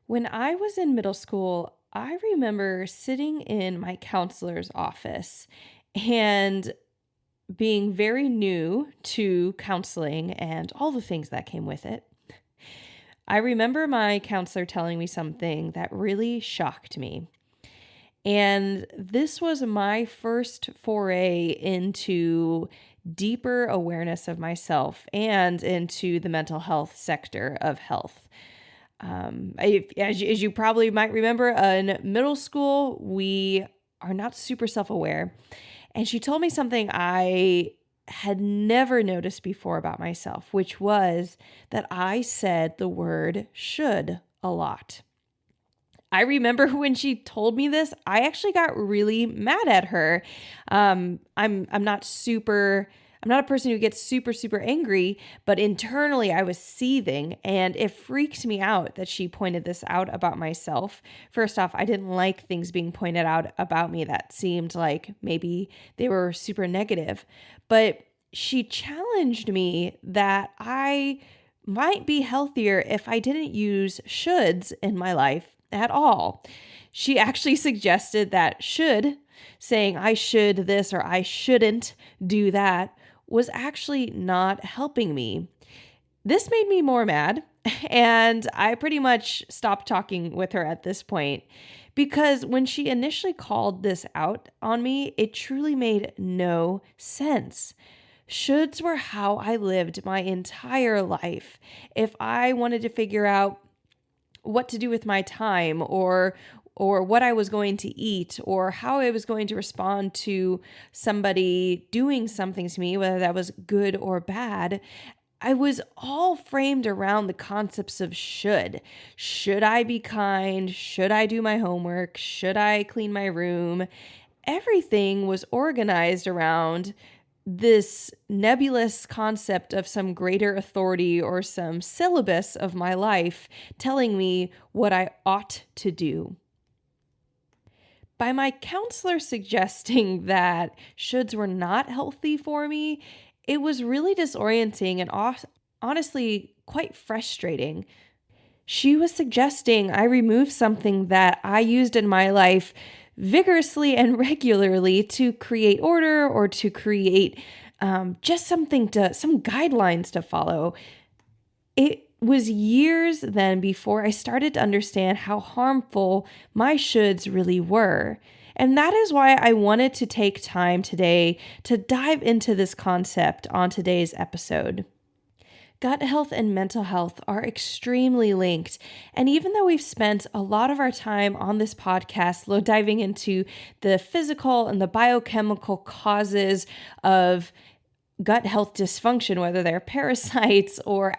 When I was in middle school, I remember sitting in my counselor's office and being very new to counseling and all the things that came with it. I remember my counselor telling me something that really shocked me. And this was my first foray into deeper awareness of myself and into the mental health sector of health. As you probably might remember, in middle school, we are not super self aware. And she told me something I had never noticed before about myself, which was that I said the word should a lot. I remember when she told me this, I actually got really mad at her. I'm not a person who gets super angry, but internally I was seething and it freaked me out that she pointed this out about myself. First off, I didn't like things being pointed out about me that seemed like maybe they were super negative, but she challenged me that I might be healthier if I didn't use shoulds in my life at all. She actually suggested that saying I should this or I shouldn't do that, was actually not helping me. This made me more mad, and I pretty much stopped talking with her at this point because when she initially called this out on me, it truly made no sense. Shoulds were how I lived my entire life. If I wanted to figure out what to do with my time or what I was going to eat or how I was going to respond to somebody doing something to me, whether that was good or bad, I was all framed around the concepts of should. Should I be kind? Should I do my homework? Should I clean my room? Everything was organized around this nebulous concept of some greater authority or some syllabus of my life telling me what I ought to do. By my counselor suggesting that shoulds were not healthy for me, it was really disorienting and honestly quite frustrating. She was suggesting I remove something that I used in my life vigorously and regularly to create order or to create just some guidelines to follow. It was years then before I started to understand how harmful my shoulds really were. And that is why I wanted to take time today to dive into this concept on today's episode. Gut health and mental health are extremely linked. And even though we've spent a lot of our time on this podcast diving into the physical and the biochemical causes of gut health dysfunction, whether they're parasites or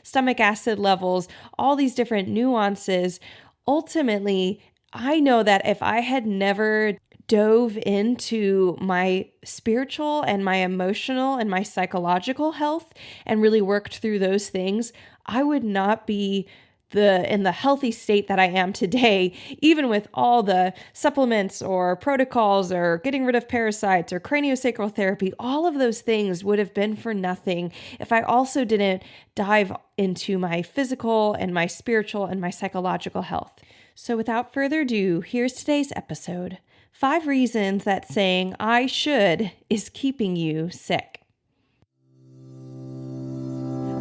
stomach acid levels, all these different nuances, ultimately, I know that if I had never dove into my spiritual and my emotional and my psychological health and really worked through those things, I would not be in the healthy state that I am today, even with all the supplements or protocols or getting rid of parasites or craniosacral therapy. All of those things would have been for nothing if I also didn't dive into my physical and my spiritual and my psychological health. So without further ado, here's today's episode. 5 reasons that saying I should is keeping you sick.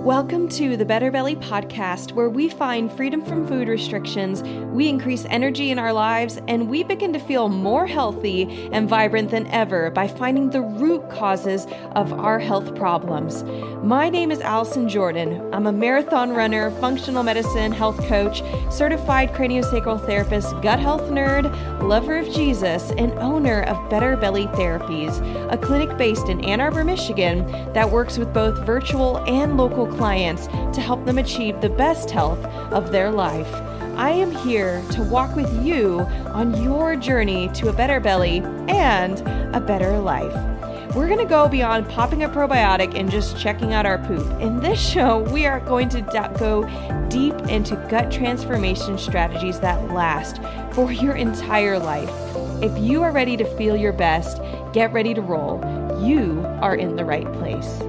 Welcome to the Better Belly podcast, where we find freedom from food restrictions, we increase energy in our lives, and we begin to feel more healthy and vibrant than ever by finding the root causes of our health problems. My name is Allison Jordan. I'm a marathon runner, functional medicine health coach, certified craniosacral therapist, gut health nerd, lover of Jesus, and owner of Better Belly Therapies, a clinic based in Ann Arbor, Michigan that works with both virtual and local clients to help them achieve the best health of their life. I am here to walk with you on your journey to a better belly and a better life. We're going to go beyond popping a probiotic and just checking out our poop. In this show, we are going to go deep into gut transformation strategies that last for your entire life. If you are ready to feel your best, get ready to roll. You are in the right place.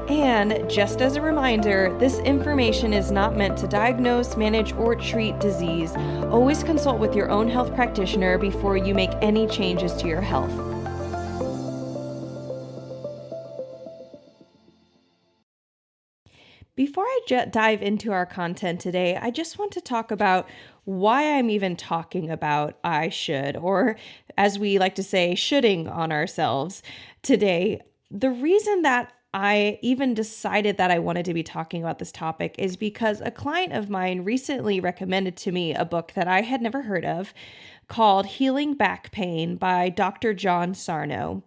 And just as a reminder, this information is not meant to diagnose, manage, or treat disease. Always consult with your own health practitioner before you make any changes to your health. Before I dive into our content today, I just want to talk about why I'm even talking about I should, or as we like to say, shoulding on ourselves today. The reason that I even decided that I wanted to be talking about this topic is because a client of mine recently recommended to me a book that I had never heard of called Healing Back Pain by Dr. John Sarno.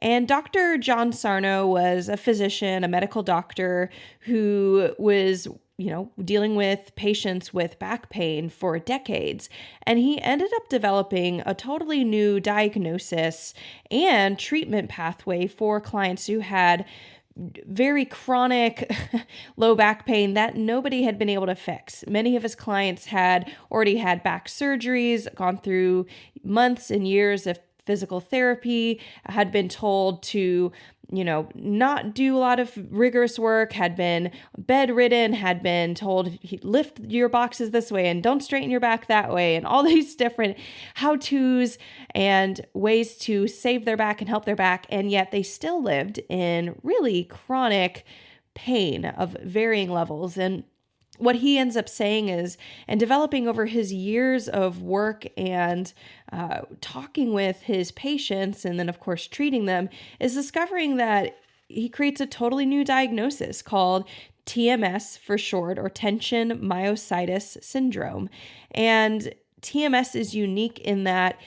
And Dr. John Sarno was a physician, a medical doctor who was, dealing with patients with back pain for decades. And he ended up developing a totally new diagnosis and treatment pathway for clients who had very chronic low back pain that nobody had been able to fix. Many of his clients had already had back surgeries, gone through months and years of physical therapy, had been told to, not do a lot of rigorous work, had been bedridden, had been told lift your boxes this way and don't straighten your back that way, and all these different how-tos and ways to save their back and help their back. And yet they still lived in really chronic pain of varying levels. And what he ends up saying is, and developing over his years of work and talking with his patients, and then of course treating them, is discovering that he creates a totally new diagnosis called TMS for short, or tension myositis syndrome. And TMS is unique in that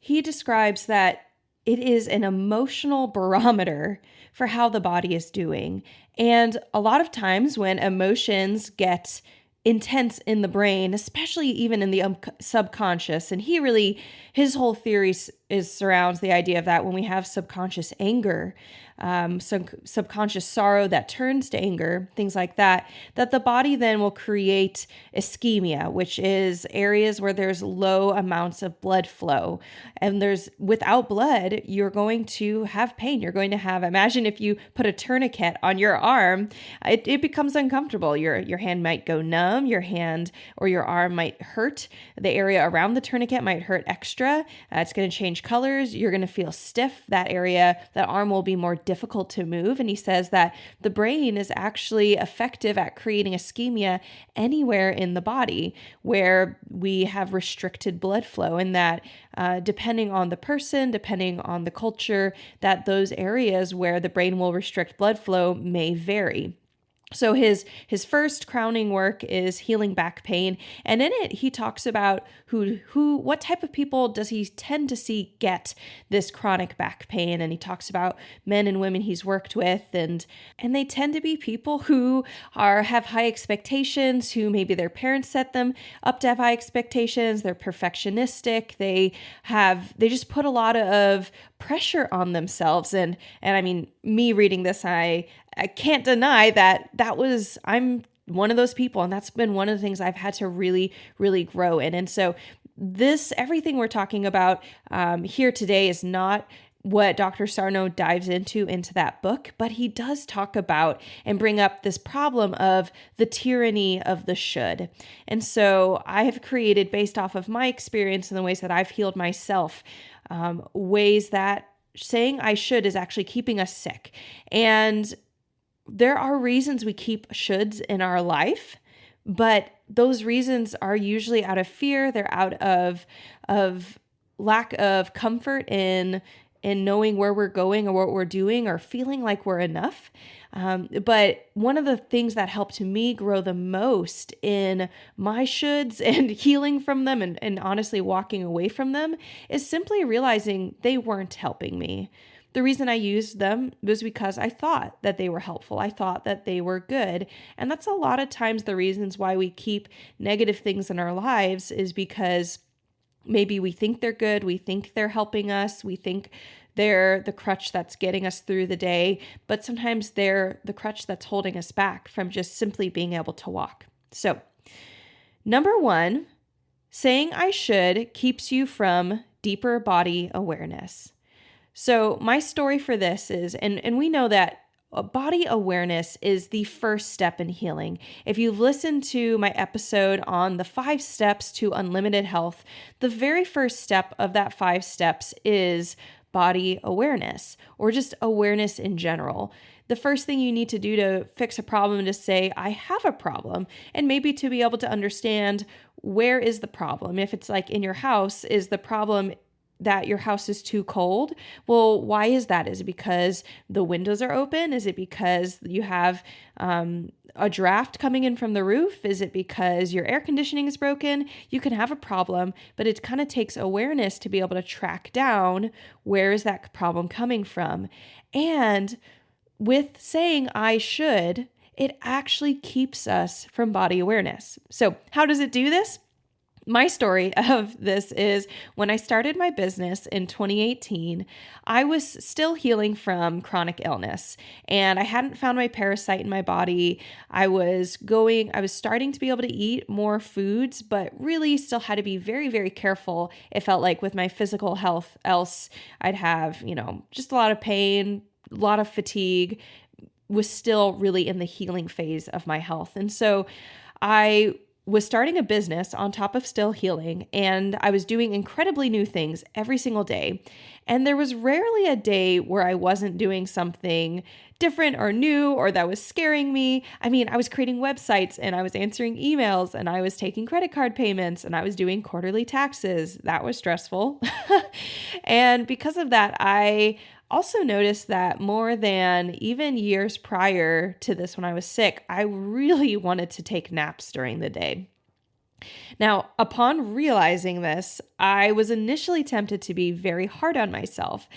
he describes that it is an emotional barometer for how the body is doing. And a lot of times when emotions get intense in the brain, especially even in the subconscious, and his whole theory surrounds the idea of that when we have subconscious anger, subconscious sorrow that turns to anger, things like that, that the body then will create ischemia, which is areas where there's low amounts of blood flow. And without blood, you're going to have pain. You're going to imagine if you put a tourniquet on your arm, it becomes uncomfortable. Your hand might go numb, your hand or your arm might hurt. The area around the tourniquet might hurt extra. It's going to change colors. You're going to feel stiff. That arm will be more difficult to move. And he says that the brain is actually effective at creating ischemia anywhere in the body where we have restricted blood flow, and that depending on the person, depending on the culture, that those areas where the brain will restrict blood flow may vary. So his first crowning work is Healing Back Pain, and in it he talks about what type of people does he tend to see get this chronic back pain, and he talks about men and women he's worked with, and they tend to be people who have high expectations, who maybe their parents set them up to have high expectations. They're perfectionistic. They just put a lot of pressure on themselves, and I mean, me reading this, I can't deny that I'm one of those people. And that's been one of the things I've had to really, really grow in. And so everything we're talking about here today is not what Dr. Sarno dives into that book, but he does talk about and bring up this problem of the tyranny of the should. And so I have created, based off of my experience and the ways that I've healed myself, ways that saying I should is actually keeping us sick. And there are reasons we keep shoulds in our life, but those reasons are usually out of fear. They're out of lack of comfort in knowing where we're going or what we're doing or feeling like we're enough. But one of the things that helped me grow the most in my shoulds and healing from them and honestly walking away from them is simply realizing they weren't helping me. The reason I used them was because I thought that they were helpful. I thought that they were good. And that's a lot of times the reasons why we keep negative things in our lives is because maybe we think they're good. We think they're helping us. We think they're the crutch that's getting us through the day. But sometimes they're the crutch that's holding us back from just simply being able to walk. So, number one, saying I should keeps you from deeper body awareness. So my story for this is, and we know that body awareness is the first step in healing. If you've listened to my episode on the 5 steps to unlimited health, the very first step of that 5 steps is body awareness, or just awareness in general. The first thing you need to do to fix a problem is to say, I have a problem, and maybe to be able to understand, where is the problem? If it's like in your house, is the problem that your house is too cold? Well, why is that? Is it because the windows are open? Is it because you have a draft coming in from the roof? Is it because your air conditioning is broken? You can have a problem, but it kind of takes awareness to be able to track down, where is that problem coming from? And with saying I should, it actually keeps us from body awareness. So how does it do this? My story of this is, when I started my business in 2018, I was still healing from chronic illness, and I hadn't found my parasite in my body. I was starting to be able to eat more foods, but really still had to be very, very careful. It felt like with my physical health, else I'd have, just a lot of pain, a lot of fatigue, was still really in the healing phase of my health. And so I was starting a business on top of still healing, and I was doing incredibly new things every single day. And there was rarely a day where I wasn't doing something different or new or that was scaring me. I mean, I was creating websites, and I was answering emails, and I was taking credit card payments, and I was doing quarterly taxes. That was stressful. And because of that, I also noticed that more than even years prior to this, when I was sick, I really wanted to take naps during the day. Now, upon realizing this, I was initially tempted to be very hard on myself.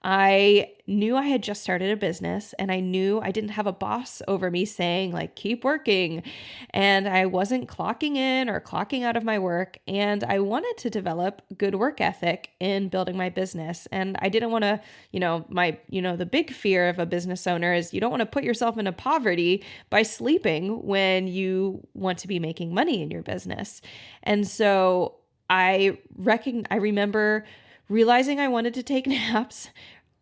I knew I had just started a business, and I knew I didn't have a boss over me saying, like, keep working. And I wasn't clocking in or clocking out of my work. And I wanted to develop good work ethic in building my business. And I didn't want to, the big fear of a business owner is you don't want to put yourself into poverty by sleeping when you want to be making money in your business. And so I remember realizing I wanted to take naps,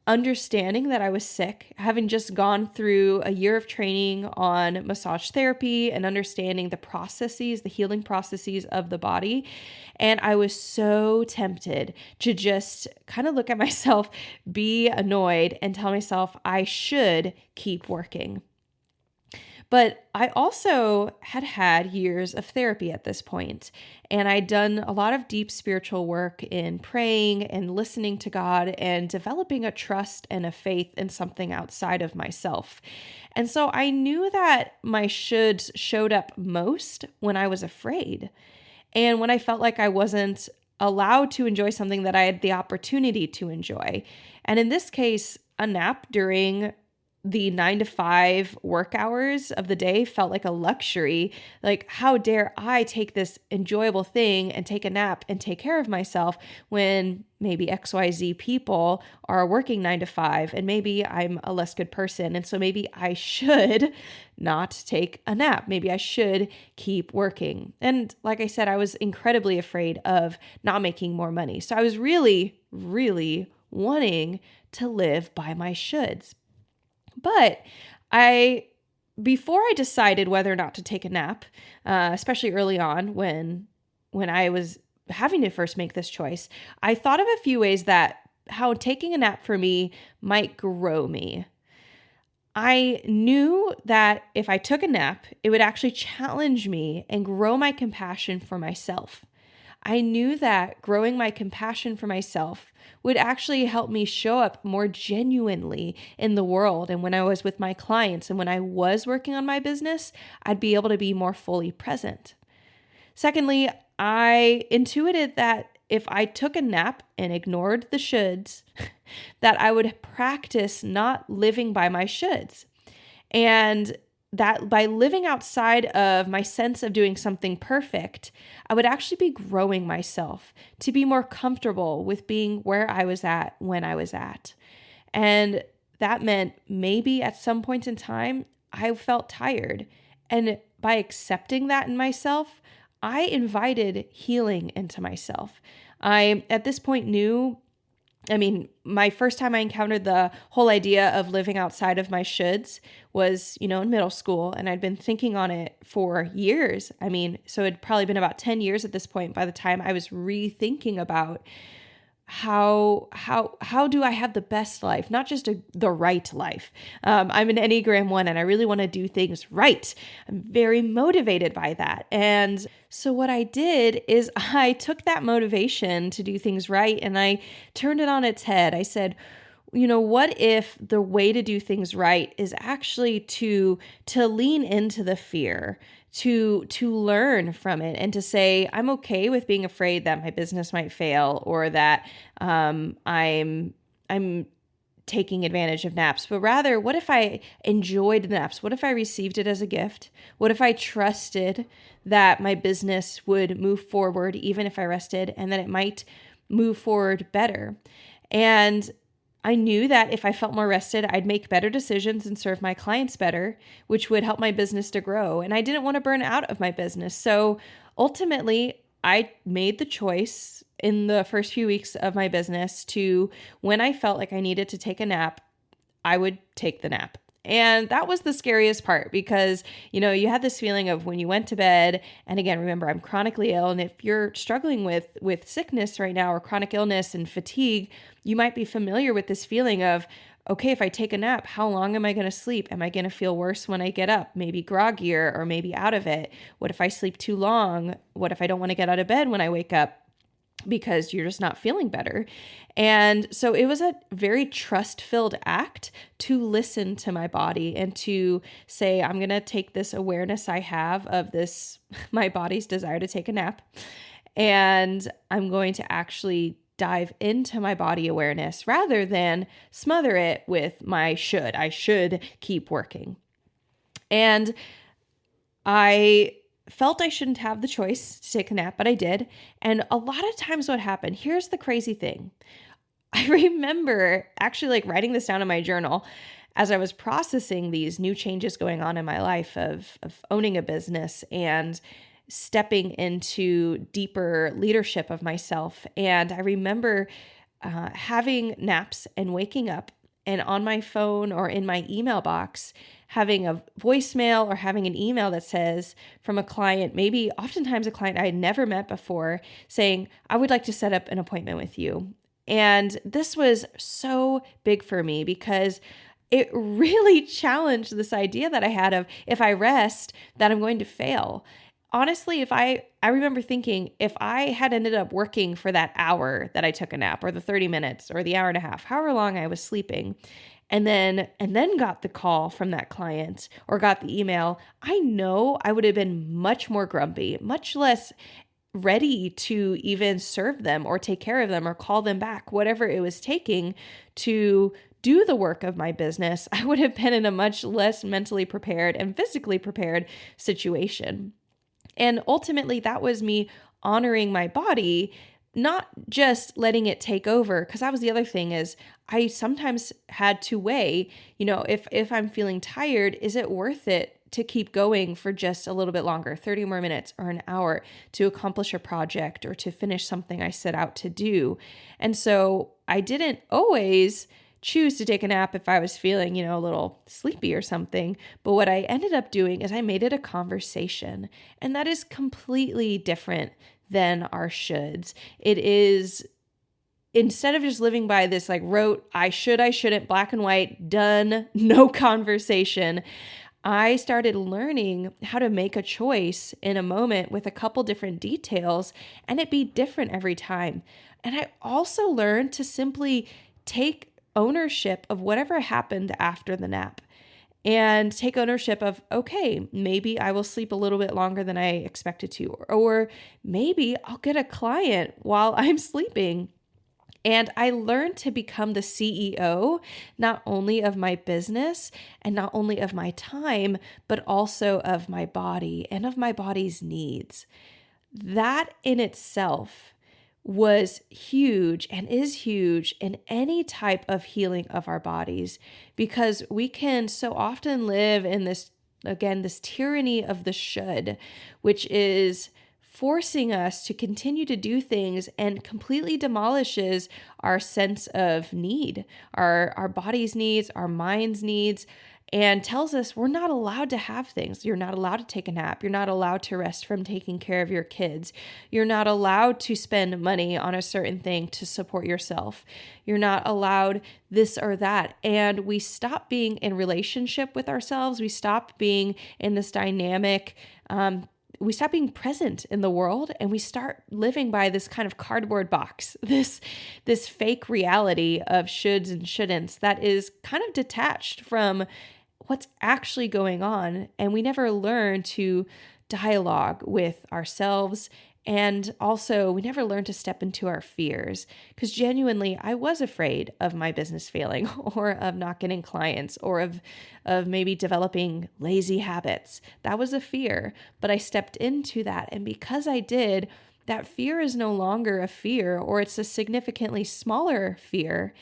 understanding that I was sick, having just gone through a year of training on massage therapy and understanding the healing processes of the body. And I was so tempted to just kind of look at myself, be annoyed, and tell myself I should keep working. But I also had years of therapy at this point, and I'd done a lot of deep spiritual work in praying and listening to God and developing a trust and a faith in something outside of myself. And so I knew that my shoulds showed up most when I was afraid, and when I felt like I wasn't allowed to enjoy something that I had the opportunity to enjoy. And in this case, a nap during the 9 to 5 work hours of the day felt like a luxury. Like, how dare I take this enjoyable thing and take a nap and take care of myself when maybe XYZ people are working 9 to 5, and maybe I'm a less good person. And so maybe I should not take a nap. Maybe I should keep working. And like I said, I was incredibly afraid of not making more money. So I was really, really wanting to live by my shoulds. But before I decided whether or not to take a nap, especially early on when I was having to first make this choice, I thought of a few ways how taking a nap for me might grow me. I knew that if I took a nap, it would actually challenge me and grow my compassion for myself. I knew that growing my compassion for myself would actually help me show up more genuinely in the world. And when I was with my clients and when I was working on my business, I'd be able to be more fully present. Secondly, I intuited that if I took a nap and ignored the shoulds, that I would practice not living by my shoulds. And that by living outside of my sense of doing something perfect, I would actually be growing myself to be more comfortable with being where I was at when I was at. And that meant maybe at some point in time, I felt tired. And by accepting that in myself, I invited healing into myself. I, at this point, knew I mean, my first time I encountered the whole idea of living outside of my shoulds was, in middle school, and I'd been thinking on it for years. I mean, so it'd probably been about 10 years at this point by the time I was rethinking about how do I have the best life, not just the right life. I'm an Enneagram 1, and I really want to do things right. I'm very motivated by that. And so what I did is I took that motivation to do things right and I turned it on its head. I said, what if the way to do things right is actually to lean into the fear, to learn from it, and to say, I'm okay with being afraid that my business might fail, or that I'm taking advantage of naps, but rather, what if I enjoyed the naps? What if I received it as a gift? What if I trusted that my business would move forward even if I rested, and that it might move forward better? And I knew that if I felt more rested, I'd make better decisions and serve my clients better, which would help my business to grow. And I didn't want to burn out of my business. So ultimately, I made the choice in the first few weeks of my business to, when I felt like I needed to take a nap, I would take the nap. And that was the scariest part because, you had this feeling of when you went to bed, and again, remember, I'm chronically ill. And if you're struggling with sickness right now or chronic illness and fatigue, you might be familiar with this feeling of, okay, if I take a nap, how long am I going to sleep? Am I going to feel worse when I get up? Maybe groggier or maybe out of it. What if I sleep too long? What if I don't want to get out of bed when I wake up? Because you're just not feeling better. And so it was a very trust-filled act to listen to my body and to say, I'm going to take this awareness I have of this, my body's desire to take a nap, and I'm going to actually dive into my body awareness rather than smother it with I should keep working. And I felt I shouldn't have the choice to take a nap, but I did. And a lot of times what happened, here's the crazy thing. I remember actually writing this down in my journal as I was processing these new changes going on in my life of owning a business and stepping into deeper leadership of myself. And I remember having naps and waking up, and on my phone or in my email box, having a voicemail or having an email that says from a client, maybe oftentimes a client I had never met before, saying, I would like to set up an appointment with you. And this was so big for me because it really challenged this idea that I had of, if I rest, that I'm going to fail. Honestly, I remember thinking, if I had ended up working for that hour that I took a nap, or the 30 minutes or the hour and a half, however long I was sleeping, and then got the call from that client or got the email, I know I would have been much more grumpy, much less ready to even serve them or take care of them or call them back, whatever it was taking to do the work of my business. I would have been in a much less mentally prepared and physically prepared situation. And ultimately, that was me honoring my body, not just letting it take over. Because that was the other thing, is I sometimes had to weigh, if I'm feeling tired, is it worth it to keep going for just a little bit longer, 30 more minutes or an hour, to accomplish a project or to finish something I set out to do? And so I didn't always choose to take a nap if I was feeling, a little sleepy or something. But what I ended up doing is I made it a conversation. And that is completely different than our shoulds. It is, instead of just living by this rote, I should, I shouldn't, black and white, done, no conversation, I started learning how to make a choice in a moment with a couple different details, and it be different every time. And I also learned to simply take ownership of whatever happened after the nap and take ownership of, okay, maybe I will sleep a little bit longer than I expected to, or maybe I'll get a client while I'm sleeping. And I learned to become the CEO, not only of my business and not only of my time, but also of my body and of my body's needs. That in itself was huge and is huge in any type of healing of our bodies, because we can so often live in this tyranny of the should, which is forcing us to continue to do things and completely demolishes our sense of need, our body's needs, our mind's needs, and tells us we're not allowed to have things. You're not allowed to take a nap. You're not allowed to rest from taking care of your kids. You're not allowed to spend money on a certain thing to support yourself. You're not allowed this or that. And we stop being in relationship with ourselves. We stop being in this dynamic, we stop being present in the world, and we start living by this kind of cardboard box, this fake reality of shoulds and shouldn'ts that is kind of detached from what's actually going on. And we never learn to dialogue with ourselves. And also, we never learn to step into our fears, because genuinely, I was afraid of my business failing or of not getting clients or of maybe developing lazy habits. That was a fear, but I stepped into that. And because I did, that fear is no longer a fear, or it's a significantly smaller fear.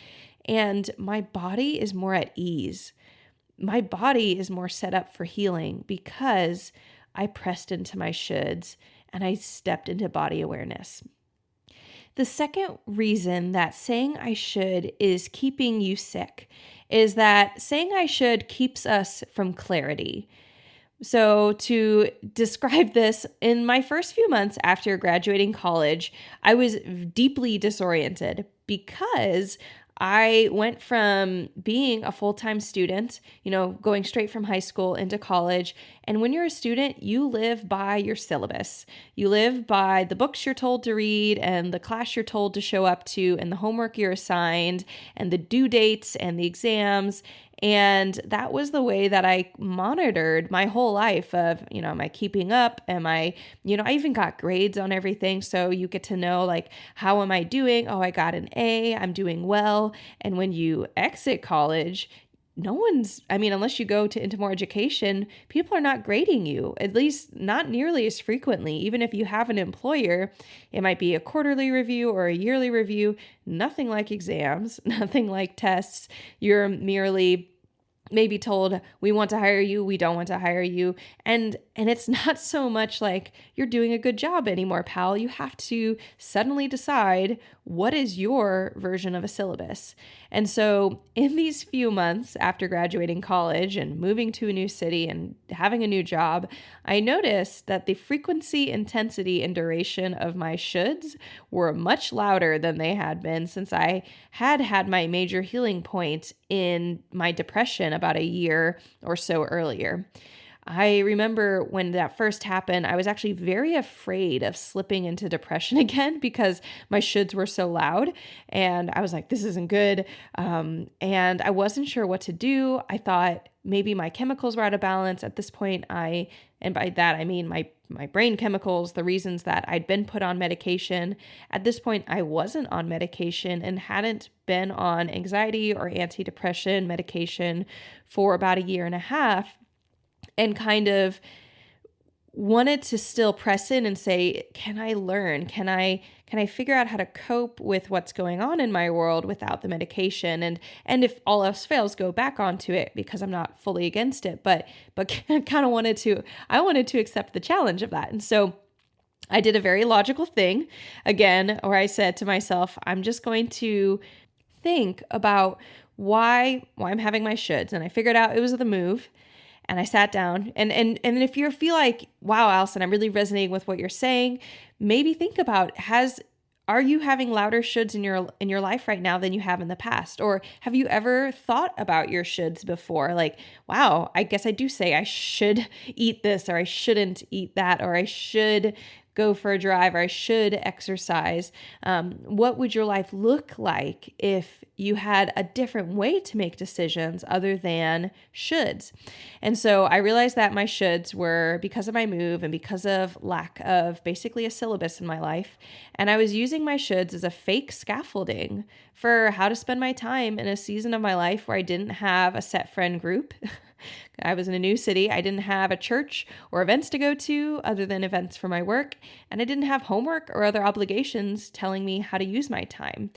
And my body is more at ease. My body is more set up for healing because I pressed into my shoulds and I stepped into body awareness. The second reason that saying I should is keeping you sick is that saying I should keeps us from clarity. So, to describe this, in my first few months after graduating college, I was deeply disoriented because I went from being a full-time student, going straight from high school into college. And when you're a student, you live by your syllabus. You live by the books you're told to read and the class you're told to show up to and the homework you're assigned and the due dates and the exams. And that was the way that I monitored my whole life of, am I keeping up? I even got grades on everything. So you get to know, like, how am I doing? Oh, I got an A, I'm doing well. And when you exit college, unless you go into more education, people are not grading you, at least not nearly as frequently. Even if you have an employer, it might be a quarterly review or a yearly review, nothing like exams, nothing like tests. You're merely maybe told, we want to hire you, we don't want to hire you. And it's not so much like you're doing a good job anymore, pal. You have to suddenly decide what is your version of a syllabus. And so in these few months after graduating college and moving to a new city and having a new job, I noticed that the frequency, intensity, and duration of my shoulds were much louder than they had been since I had my major healing point in my depression about a year or so earlier. I remember when that first happened, I was actually very afraid of slipping into depression again because my shoulds were so loud. And I was like, this isn't good. And I wasn't sure what to do. I thought maybe my chemicals were out of balance at this point. And by that, I mean my brain chemicals, the reasons that I'd been put on medication. At this point, I wasn't on medication and hadn't been on anxiety or antidepressant medication for about a year and a half. And kind of wanted to still press in and say, can I learn? Can I figure out how to cope with what's going on in my world without the medication? And if all else fails, go back onto it, because I'm not fully against it, but kind of wanted to accept the challenge of that. And so I did a very logical thing again, where I said to myself, I'm just going to think about why I'm having my shoulds. And I figured out it was the move. And I sat down, and if you feel like, wow, Allison, I'm really resonating with what you're saying, maybe think about, are you having louder shoulds in your life right now than you have in the past? Or have you ever thought about your shoulds before? Like, wow, I guess I do say I should eat this, or I shouldn't eat that, or I should go for a drive, or I should exercise. What would your life look like if you had a different way to make decisions other than shoulds? And so I realized that my shoulds were because of my move and because of lack of basically a syllabus in my life. And I was using my shoulds as a fake scaffolding for how to spend my time in a season of my life where I didn't have a set friend group. I was in a new city. I didn't have a church or events to go to other than events for my work. And I didn't have homework or other obligations telling me how to use my time.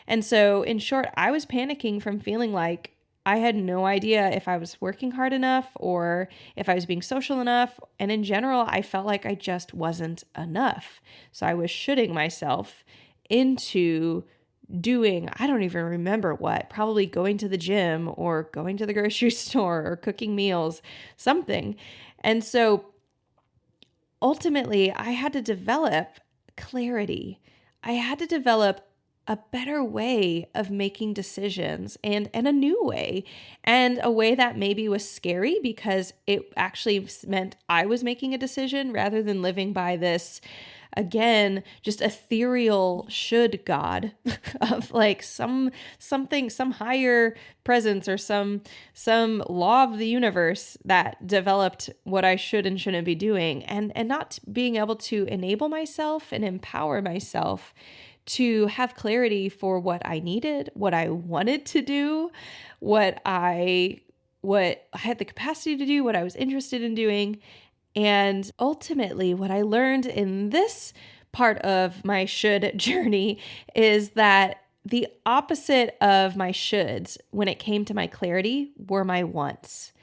And so, in short, I was panicking from feeling like I had no idea if I was working hard enough or if I was being social enough. And in general, I felt like I just wasn't enough. So I was shooting myself into doing, I don't even remember what, probably going to the gym or going to the grocery store or cooking meals, something. And so ultimately, I had to develop clarity. I had to develop a better way of making decisions and a new way, and a way that maybe was scary because it actually meant I was making a decision rather than living by this, again, just ethereal should God of like something, some higher presence or some law of the universe that developed what I should and shouldn't be doing, and not being able to enable myself and empower myself to have clarity for what I needed, what I wanted to do, what I had the capacity to do, what I was interested in doing. And ultimately, what I learned in this part of my should journey is that the opposite of my shoulds when it came to my clarity were my wants.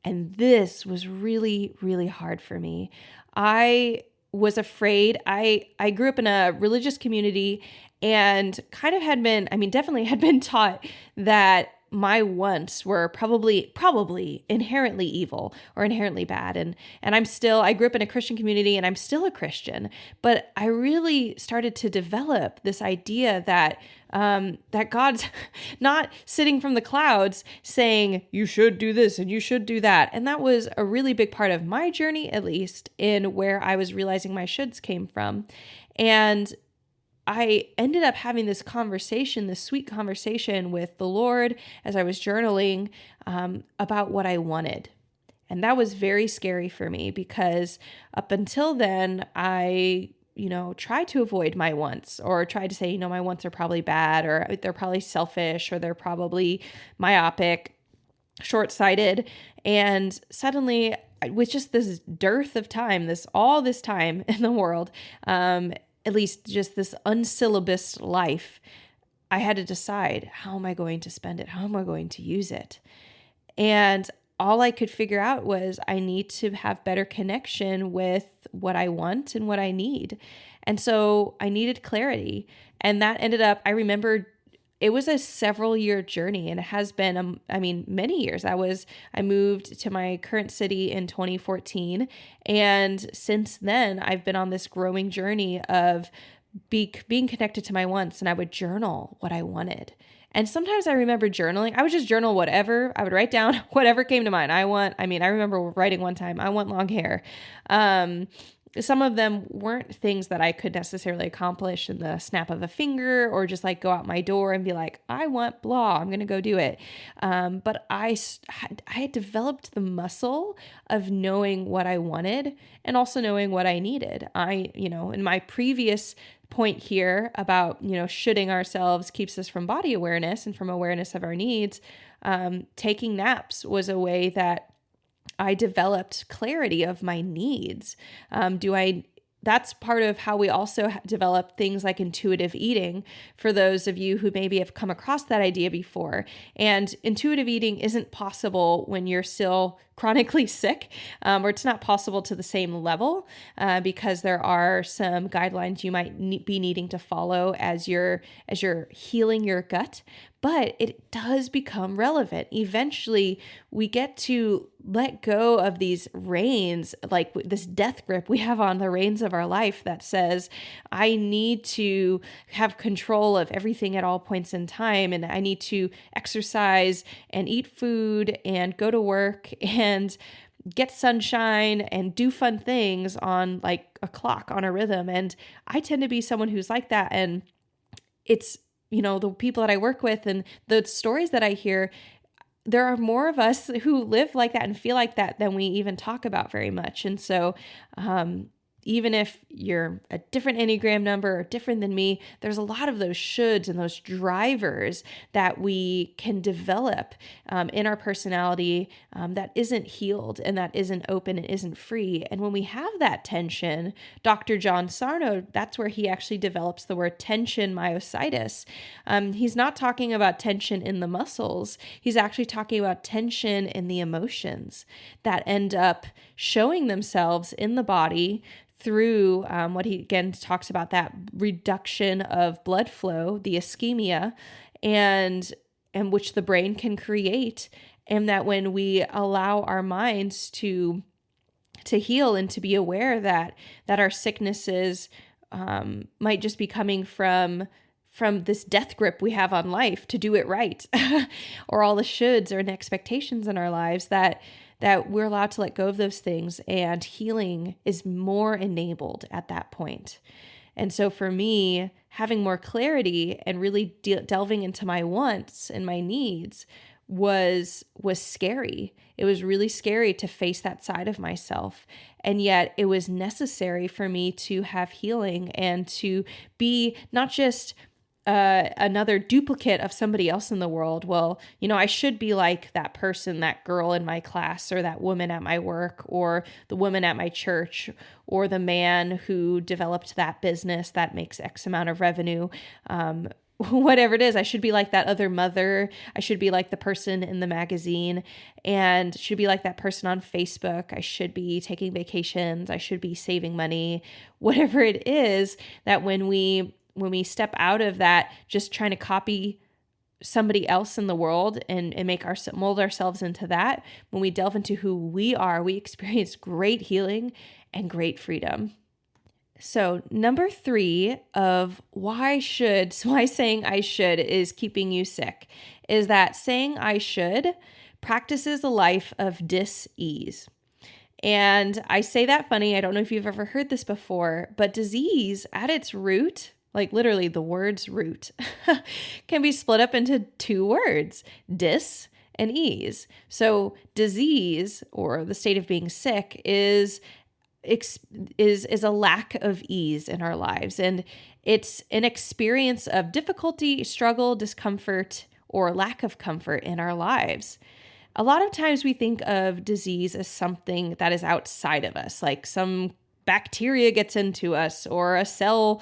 And this was really, really hard for me. I was afraid. I grew up in a religious community and kind of had been, I mean, definitely had been taught that my wants were probably inherently evil or inherently bad. And I grew up in a Christian community and I'm still a Christian, but I really started to develop this idea that that God's not sitting from the clouds saying, you should do this and you should do that. And that was a really big part of my journey, at least in where I was realizing my shoulds came from. And I ended up having this conversation, this sweet conversation with the Lord as I was journaling about what I wanted. And that was very scary for me because up until then, I tried to avoid my wants, or tried to say, my wants are probably bad, or they're probably selfish, or they're probably myopic, short-sighted. And suddenly, with just this dearth of time, all this time in the world, at least just this unsyllabused life, I had to decide, how am I going to spend it? How am I going to use it? And all I could figure out was I need to have better connection with what I want and what I need. And so I needed clarity. And that ended up, I remember it was a several year journey, and it has been, many years. I moved to my current city in 2014. And since then I've been on this growing journey of being connected to my wants, and I would journal what I wanted. And sometimes I remember journaling. I would just journal whatever. I would write down whatever came to mind. I remember writing one time, I want long hair. Some of them weren't things that I could necessarily accomplish in the snap of a finger, or just like go out my door and be like, I want blah, I'm going to go do it. But I had developed the muscle of knowing what I wanted and also knowing what I needed. In my previous point here about, shoulding ourselves keeps us from body awareness and from awareness of our needs. Taking naps was a way that I developed clarity of my needs. That's part of how we also develop things like intuitive eating, for those of you who maybe have come across that idea before. And intuitive eating isn't possible when you're still chronically sick, or it's not possible to the same level, because there are some guidelines you might be needing to follow as you're healing your gut. But it does become relevant. Eventually, we get to let go of these reins, like this death grip we have on the reins of our life that says, I need to have control of everything at all points in time, and I need to exercise and eat food and go to work and get sunshine and do fun things on like a clock, on a rhythm. And I tend to be someone who's like that. And it's, the people that I work with and the stories that I hear, there are more of us who live like that and feel like that than we even talk about very much. And so even if you're a different Enneagram number or different than me, there's a lot of those shoulds and those drivers that we can develop in our personality that isn't healed and that isn't open and isn't free. And when we have that tension, Dr. John Sarno, that's where he actually develops the word tension myositis. He's not talking about tension in the muscles. He's actually talking about tension in the emotions that end up showing themselves in the body through what he again talks about, that reduction of blood flow, the ischemia, and which the brain can create. And that when we allow our minds to heal and to be aware that our sicknesses might just be coming from this death grip we have on life to do it right, or all the shoulds or expectations in our lives, that we're allowed to let go of those things, and healing is more enabled at that point. And so for me, having more clarity and really delving into my wants and my needs was scary. It was really scary to face that side of myself. And yet it was necessary for me to have healing and to be not just another duplicate of somebody else in the world. Well, I should be like that person, that girl in my class, or that woman at my work, or the woman at my church, or the man who developed that business that makes X amount of revenue. Whatever it is, I should be like that other mother. I should be like the person in the magazine, and should be like that person on Facebook. I should be taking vacations. I should be saving money. Whatever it is, that when we step out of that, just trying to copy somebody else in the world and mold ourselves into that, when we delve into who we are, we experience great healing and great freedom. So number 3 of why saying I should is keeping you sick, is that saying I should practices a life of dis-ease. And I say that funny. I don't know if you've ever heard this before, but disease at its root, like literally the word's root, can be split up into 2 words, dis and ease. So disease, or the state of being sick, is a lack of ease in our lives. And it's an experience of difficulty, struggle, discomfort, or lack of comfort in our lives. A lot of times we think of disease as something that is outside of us, like some bacteria gets into us, or a cell,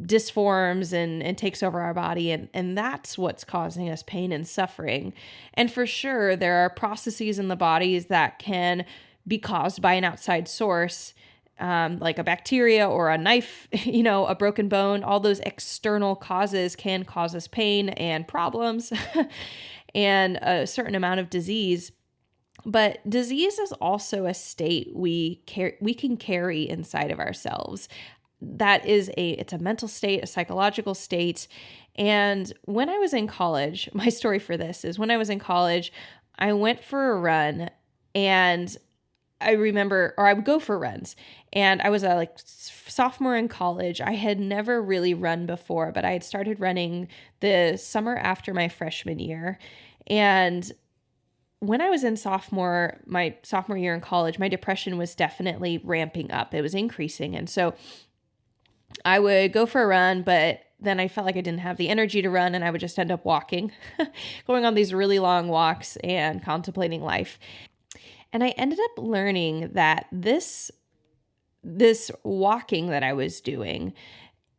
disforms and takes over our body. And that's what's causing us pain and suffering. And for sure, there are processes in the bodies that can be caused by an outside source, like a bacteria or a knife, a broken bone. All those external causes can cause us pain and problems and a certain amount of disease. But disease is also a state we can carry inside of ourselves. That is it's a mental state, a psychological state. And when I was in college, my story for this is when I was in college, I went for a run, and I would go for runs, and I was a sophomore in college. I had never really run before, but I had started running the summer after my freshman year. And when I was in my sophomore year in college, my depression was definitely ramping up. It was increasing. And so I would go for a run, but then I felt like I didn't have the energy to run, and I would just end up walking, going on these really long walks and contemplating life. And I ended up learning that this walking that I was doing,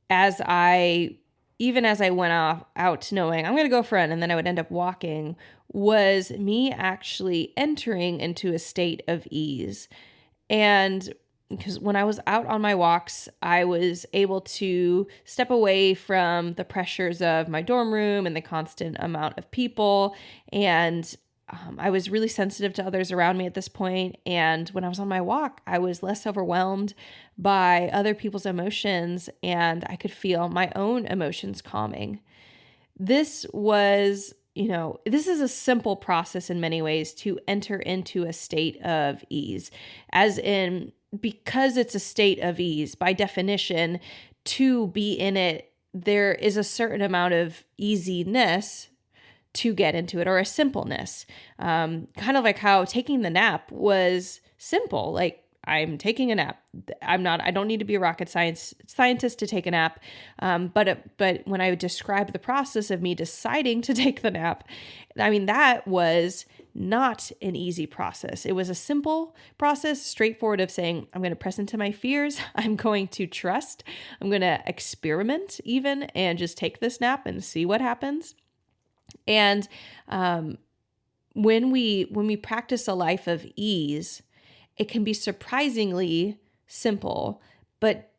even as I went out knowing I'm going to go for a run, and then I would end up walking, was me actually entering into a state of ease. And because when I was out on my walks, I was able to step away from the pressures of my dorm room and the constant amount of people. And I was really sensitive to others around me at this point. And when I was on my walk, I was less overwhelmed by other people's emotions, and I could feel my own emotions calming. This is a simple process in many ways to enter into a state of ease, because it's a state of ease, by definition, to be in it, there is a certain amount of easiness to get into it, or a simpleness. Kind of like how taking the nap was simple. Like I'm taking a nap. I don't need to be a rocket scientist to take a nap. But when I would describe the process of me deciding to take the nap, I mean, that was not an easy process. It was a simple process, straightforward of saying, I'm going to press into my fears. I'm going to trust. I'm going to experiment even and just take this nap and see what happens. And when we practice a life of ease, it can be surprisingly simple, but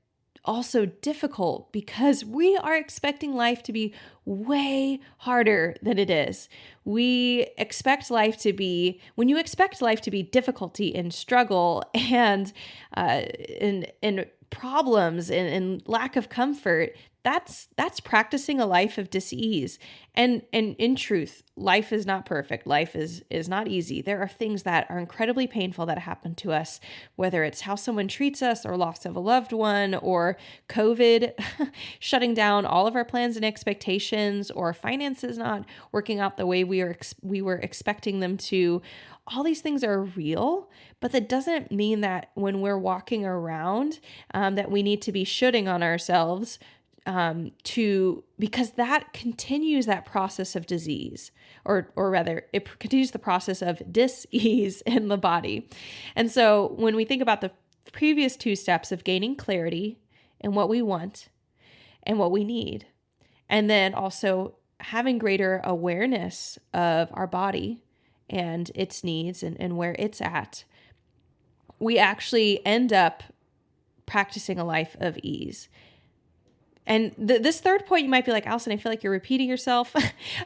also difficult because we are expecting life to be way harder than it is. We expect life to be, when you expect life to be difficulty and struggle and problems and lack of comfort, that's practicing a life of dis-ease. And in truth, life is not perfect. Life is not easy. There are things that are incredibly painful that happen to us, whether it's how someone treats us or loss of a loved one or COVID shutting down all of our plans and expectations, or finances not working out the way we were expecting them to. All these things are real, but that doesn't mean that when we're walking around that we need to be shooting on ourselves because that continues that process of disease, or rather, it continues the process of dis-ease in the body. And so when we think about the previous two steps of gaining clarity in what we want and what we need, and then also having greater awareness of our body and its needs and where it's at, we actually end up practicing a life of ease. And this third point, you might be like, Allison, I feel like you're repeating yourself.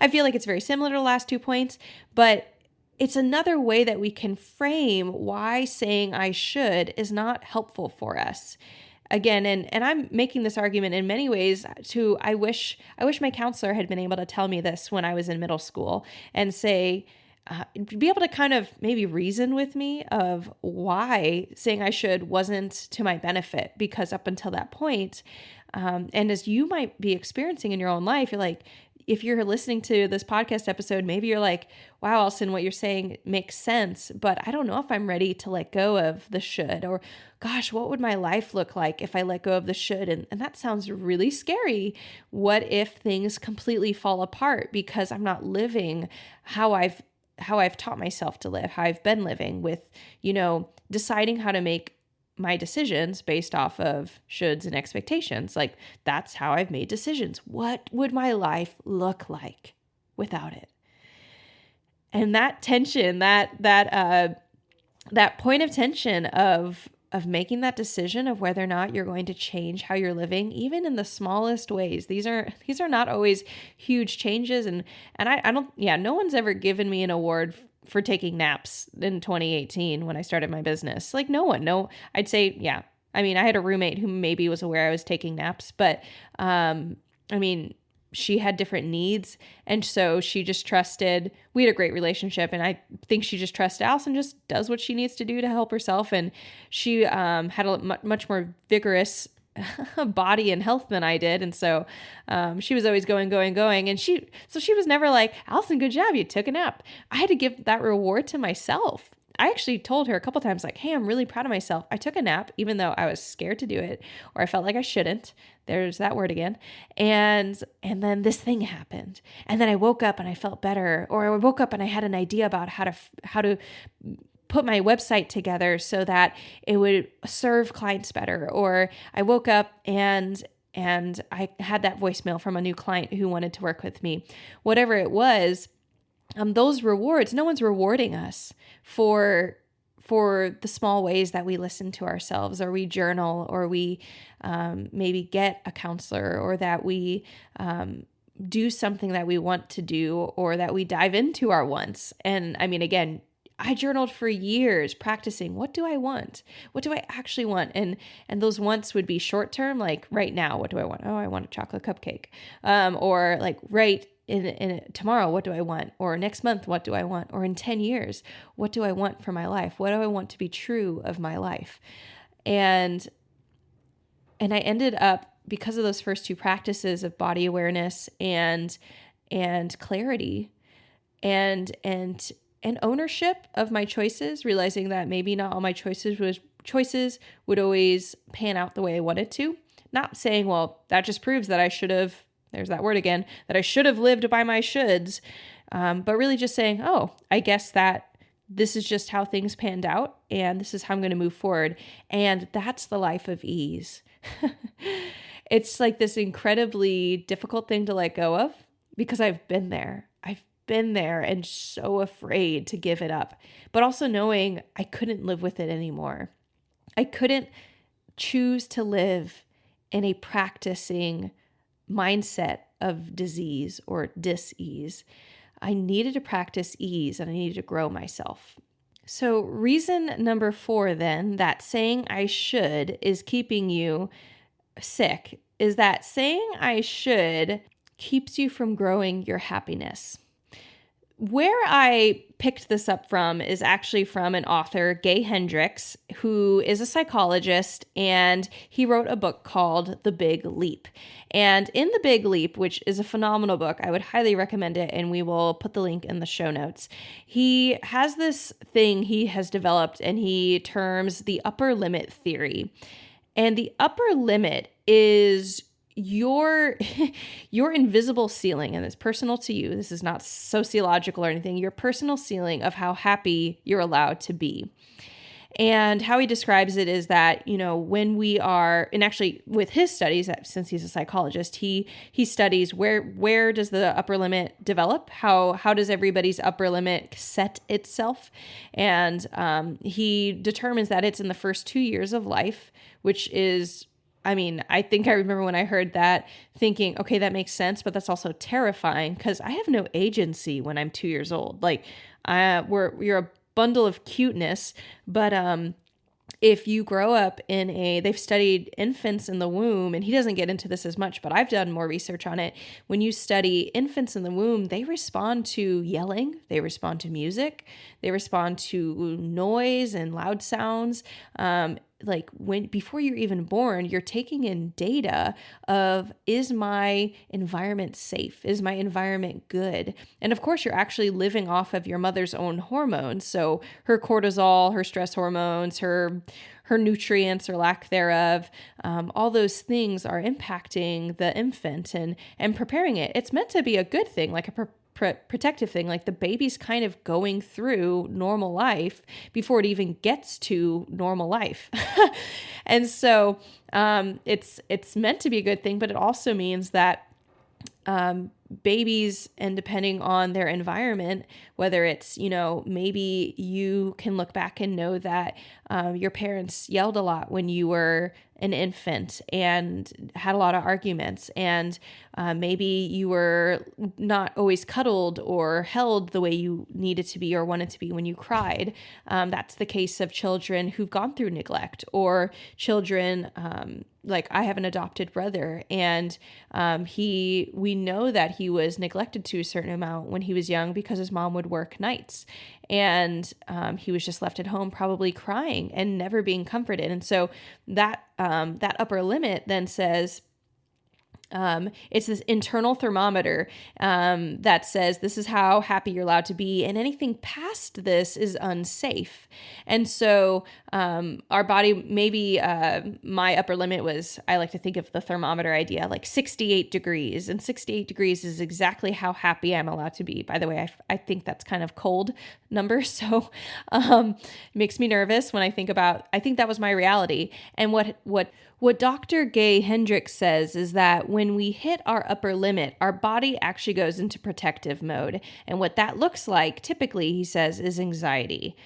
I feel like it's very similar to the last 2 points, but it's another way that we can frame why saying I should is not helpful for us. Again, and I'm making this argument in many ways I wish my counselor had been able to tell me this when I was in middle school and say, be able to kind of maybe reason with me of why saying I should wasn't to my benefit, because up until that point, and as you might be experiencing in your own life, you're like, if you're listening to this podcast episode, maybe you're like, wow, Alison, what you're saying makes sense, but I don't know if I'm ready to let go of the should, or gosh, what would my life look like if I let go of the should? And that sounds really scary. What if things completely fall apart because I'm not living how I've taught myself to live, how I've been living with, deciding how to make my decisions based off of shoulds and expectations. Like, that's how I've made decisions. What would my life look like without it? And that tension, that point of tension of making that decision of whether or not you're going to change how you're living, even in the smallest ways. These are not always huge changes. And no one's ever given me an award for taking naps in 2018 when I started my business. Like, I'd say, yeah. I mean, I had a roommate who maybe was aware I was taking naps, but she had different needs. And so she just trusted, we had a great relationship. And I think she just trusted Allison just does what she needs to do to help herself. And she had a much more vigorous body and health than I did. And so she was always going. And she was never like, Allison, good job, you took a nap. I had to give that reward to myself. I actually told her a couple times, like, hey, I'm really proud of myself. I took a nap, even though I was scared to do it, or I felt like I shouldn't. There's that word again. And then this thing happened. And then I woke up and I felt better, or I woke up and I had an idea about how to put my website together so that it would serve clients better. Or I woke up and I had that voicemail from a new client who wanted to work with me. Whatever it was, those rewards, no one's rewarding us for the small ways that we listen to ourselves, or we journal, or we maybe get a counselor, or that we do something that we want to do, or that we dive into our wants. And I mean, again, I journaled for years practicing, what do I want? What do I actually want? And those wants would be short term, like right now, what do I want? Oh, I want a chocolate cupcake. Or like right in tomorrow, what do I want? Or next month, what do I want? Or in 10 years, what do I want for my life? What do I want to be true of my life? And I ended up, because of those first two practices of body awareness and clarity and ownership of my choices, realizing that maybe not all my choices choices would always pan out the way I wanted to. Not saying, well, that just proves that I should have, there's that word again, that I should have lived by my shoulds. But really just saying, oh, I guess that this is just how things panned out, and this is how I'm going to move forward. And that's the life of ease. It's like this incredibly difficult thing to let go of because I've been there. I've been there and so afraid to give it up, but also knowing I couldn't live with it anymore. I couldn't choose to live in a practicing mindset of disease or dis-ease. I needed to practice ease and I needed to grow myself. So reason number 4 then, that saying I should is keeping you sick, is that saying I should keeps you from growing your happiness. Where I picked this up from is actually from an author, Gay Hendricks, who is a psychologist, and he wrote a book called The Big Leap. And in The Big Leap, which is a phenomenal book, I would highly recommend it, and we will put the link in the show notes. He has this thing he has developed, and he terms the upper limit theory. And the upper limit is your invisible ceiling, and it's personal to you. This is not sociological or anything. Your personal ceiling of how happy you're allowed to be. And how he describes it is that, when we are, and actually with his studies, since he's a psychologist, he studies where does the upper limit develop? How does everybody's upper limit set itself? And he determines that it's in the first 2 years of life, which is, I think I remember when I heard that thinking, okay, that makes sense, but that's also terrifying because I have no agency when I'm 2 years old. Like, you're a bundle of cuteness, but if you grow up they've studied infants in the womb, and he doesn't get into this as much, but I've done more research on it. When you study infants in the womb, they respond to yelling, they respond to music, they respond to noise and loud sounds. Before you're even born, you're taking in data of, is my environment safe? Is my environment good? And of course, you're actually living off of your mother's own hormones. So her cortisol, her stress hormones, her nutrients or lack thereof, all those things are impacting the infant and preparing it. It's meant to be a good thing, like a protective thing, like the baby's kind of going through normal life before it even gets to normal life. And so it's meant to be a good thing, but it also means that babies, and depending on their environment, whether it's, maybe you can look back and know that your parents yelled a lot when you were an infant and had a lot of arguments, and maybe you were not always cuddled or held the way you needed to be or wanted to be when you cried. That's the case of children who've gone through neglect, or children like I have an adopted brother, and we know that he was neglected to a certain amount when he was young because his mom would work nights, and he was just left at home probably crying and never being comforted. And so that upper limit then says, it's this internal thermometer that says this is how happy you're allowed to be, and anything past this is unsafe. And so our body, maybe my upper limit was, I like to think of the thermometer idea, like 68 degrees, and 68 degrees is exactly how happy I'm allowed to be. By the way, I think that's kind of cold number, so it makes me nervous when I think that was my reality. And what Dr. Gay Hendricks says is that when we hit our upper limit, our body actually goes into protective mode. And what that looks like, typically, he says, is anxiety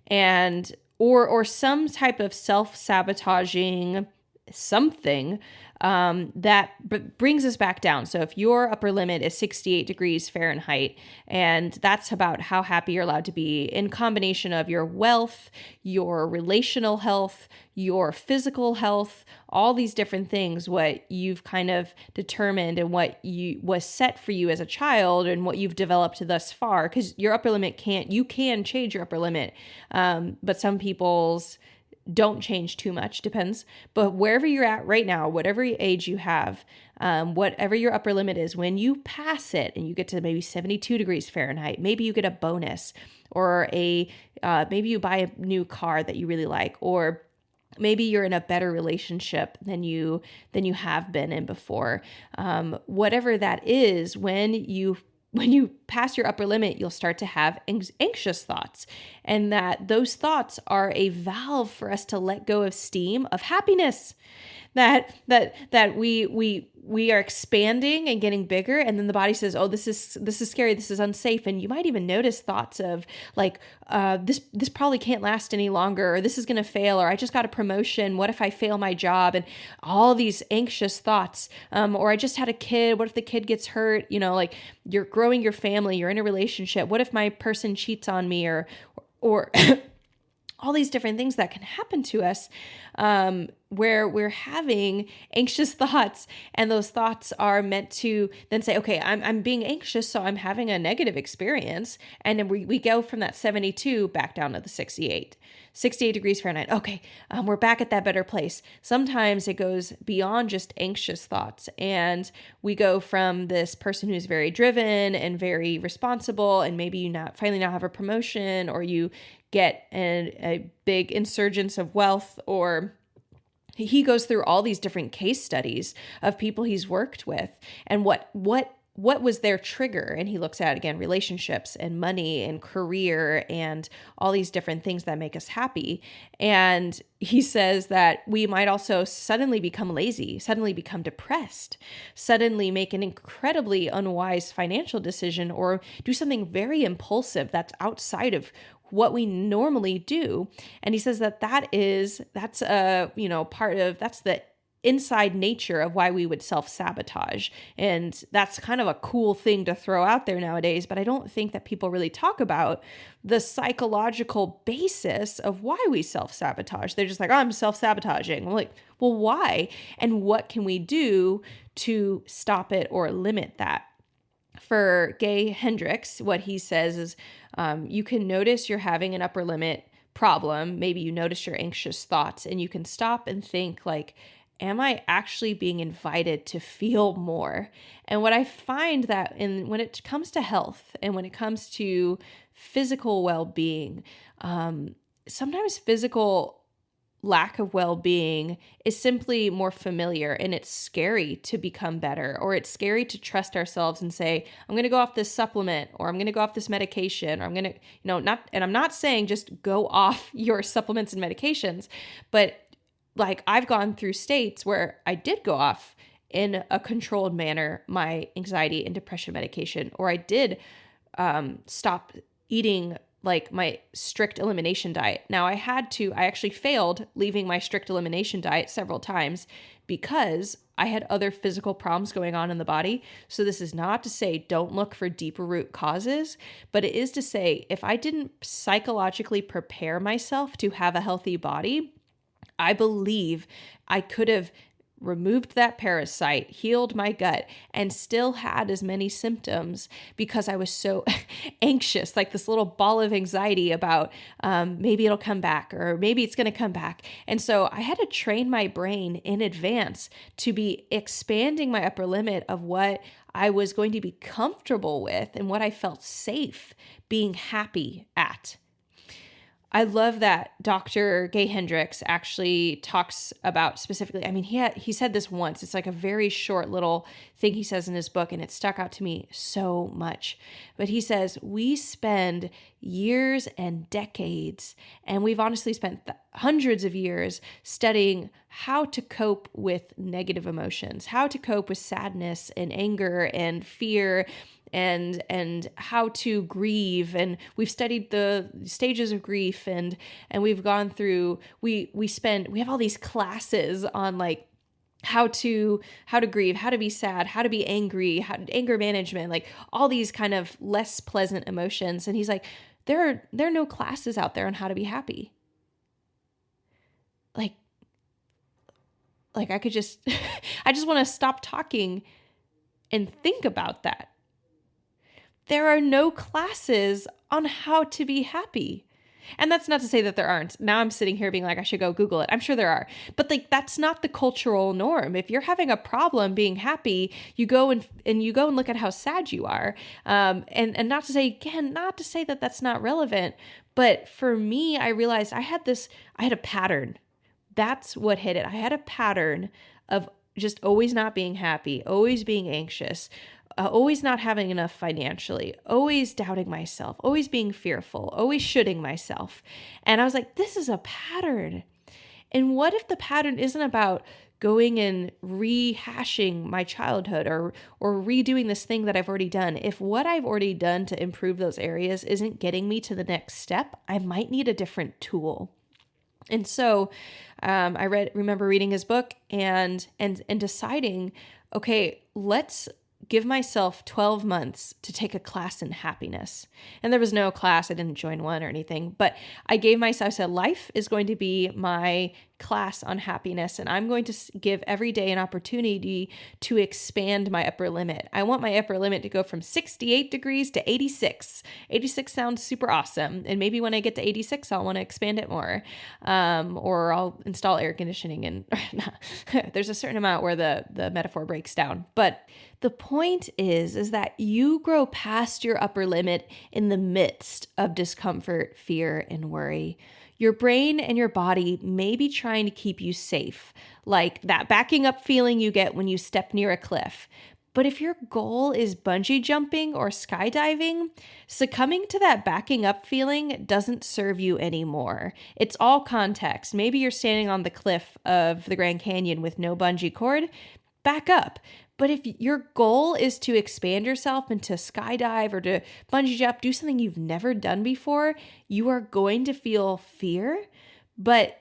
and or some type of self-sabotaging something that brings us back down. So if your upper limit is 68 degrees Fahrenheit, and that's about how happy you're allowed to be, in combination of your wealth, your relational health, your physical health, all these different things, what you've kind of determined and what was set for you as a child and what you've developed thus far, because your upper limit you can change your upper limit, but some people's don't change too much, depends. But wherever you're at right now, whatever age you have, whatever your upper limit is, when you pass it and you get to maybe 72 degrees Fahrenheit, maybe you get a bonus, or maybe you buy a new car that you really like, or Maybe you're in a better relationship than you have been in before. Whatever that is, when you pass your upper limit, you'll start to have anxious thoughts, and that those thoughts are a valve for us to let go of steam of happiness. That we are expanding and getting bigger, and then the body says, oh, this is scary, this is unsafe. And you might even notice thoughts of like, this probably can't last any longer, or this is going to fail, or I just got a promotion, what if I fail my job, and all these anxious thoughts. Or I just had a kid, what if the kid gets hurt? Like, you're growing your family, you're in a relationship, what if my person cheats on me, or all these different things that can happen to us, where we're having anxious thoughts, and those thoughts are meant to then say, okay, I'm being anxious, so I'm having a negative experience. And then we go from that 72 back down to the 68 degrees Fahrenheit. Okay, we're back at that better place. Sometimes it goes beyond just anxious thoughts, and we go from this person who's very driven and very responsible, and maybe you finally now have a promotion, or you get a big insurgence of wealth, or he goes through all these different case studies of people he's worked with, and what was their trigger. And he looks at, again, relationships and money and career and all these different things that make us happy. And he says that we might also suddenly become lazy, suddenly become depressed, suddenly make an incredibly unwise financial decision, or do something very impulsive that's outside of what we normally do. And he says that's the inside nature of why we would self-sabotage. And that's kind of a cool thing to throw out there nowadays, but I don't think that people really talk about the psychological basis of why we self-sabotage. They're just like, oh, I'm self-sabotaging. I'm like, well, why? And what can we do to stop it or limit that? For Gay Hendricks, what he says is, you can notice you're having an upper limit problem. Maybe you notice your anxious thoughts, and you can stop and think like, am I actually being invited to feel more? And what I find that when it comes to health and when it comes to physical well-being, sometimes physical lack of well-being is simply more familiar, and it's scary to become better, or it's scary to trust ourselves and say, I'm going to go off this supplement, or I'm going to go off this medication, or I'm going to, and I'm not saying just go off your supplements and medications, but like, I've gone through states where I did go off in a controlled manner my anxiety and depression medication, or I did stop eating like my strict elimination diet. Now I actually failed leaving my strict elimination diet several times because I had other physical problems going on in the body. So this is not to say don't look for deeper root causes, but it is to say if I didn't psychologically prepare myself to have a healthy body, I believe I could have removed that parasite, healed my gut, and still had as many symptoms because I was so anxious, like this little ball of anxiety about maybe it'll come back, or maybe it's going to come back. And so I had to train my brain in advance to be expanding my upper limit of what I was going to be comfortable with and what I felt safe being happy at. I love that Dr. Gay Hendricks actually talks about specifically, I mean, he said this once. It's like a very short little thing he says in his book, and it stuck out to me so much. But he says, we spend years and decades, and we've honestly spent hundreds of years studying how to cope with negative emotions, how to cope with sadness and anger and fear, and how to grieve. And we've studied the stages of grief, and we've gone through, we have all these classes on like how to grieve, how to be sad, how to be angry, anger management, like all these kind of less pleasant emotions. And he's like, there are no classes out there on how to be happy. Like I could just, I just want to stop talking and think about that. There are no classes on how to be happy. And that's not to say that there aren't. Now I'm sitting here being like, I should go Google it. I'm sure there are. But like, that's not the cultural norm. If you're having a problem being happy, you go and look at how sad you are. And not to say, again, not to say that that's not relevant. But for me, I realized I had a pattern that's what hit it. I had a pattern of just always not being happy, always being anxious, always not having enough financially, always doubting myself, always being fearful, always shoulding myself. And I was like, this is a pattern. And what if the pattern isn't about going and rehashing my childhood or redoing this thing that I've already done? If what I've already done to improve those areas isn't getting me to the next step, I might need a different tool. And so I remember reading his book and deciding, okay, let's give myself 12 months to take a class in happiness. And there was no class. I didn't join one or anything, but I said, life is going to be my class on happiness. And I'm going to give every day an opportunity to expand my upper limit. I want my upper limit to go from 68 degrees to 86. 86 sounds super awesome. And maybe when I get to 86, I'll want to expand it more. Or I'll install air conditioning. And there's a certain amount where the metaphor breaks down. But the point is that you grow past your upper limit in the midst of discomfort, fear, and worry. Your brain and your body may be trying to keep you safe, like that backing up feeling you get when you step near a cliff. But if your goal is bungee jumping or skydiving, succumbing to that backing up feeling doesn't serve you anymore. It's all context. Maybe you're standing on the cliff of the Grand Canyon with no bungee cord. Back up. But if your goal is to expand yourself and to skydive or to bungee jump, do something you've never done before, you are going to feel fear. But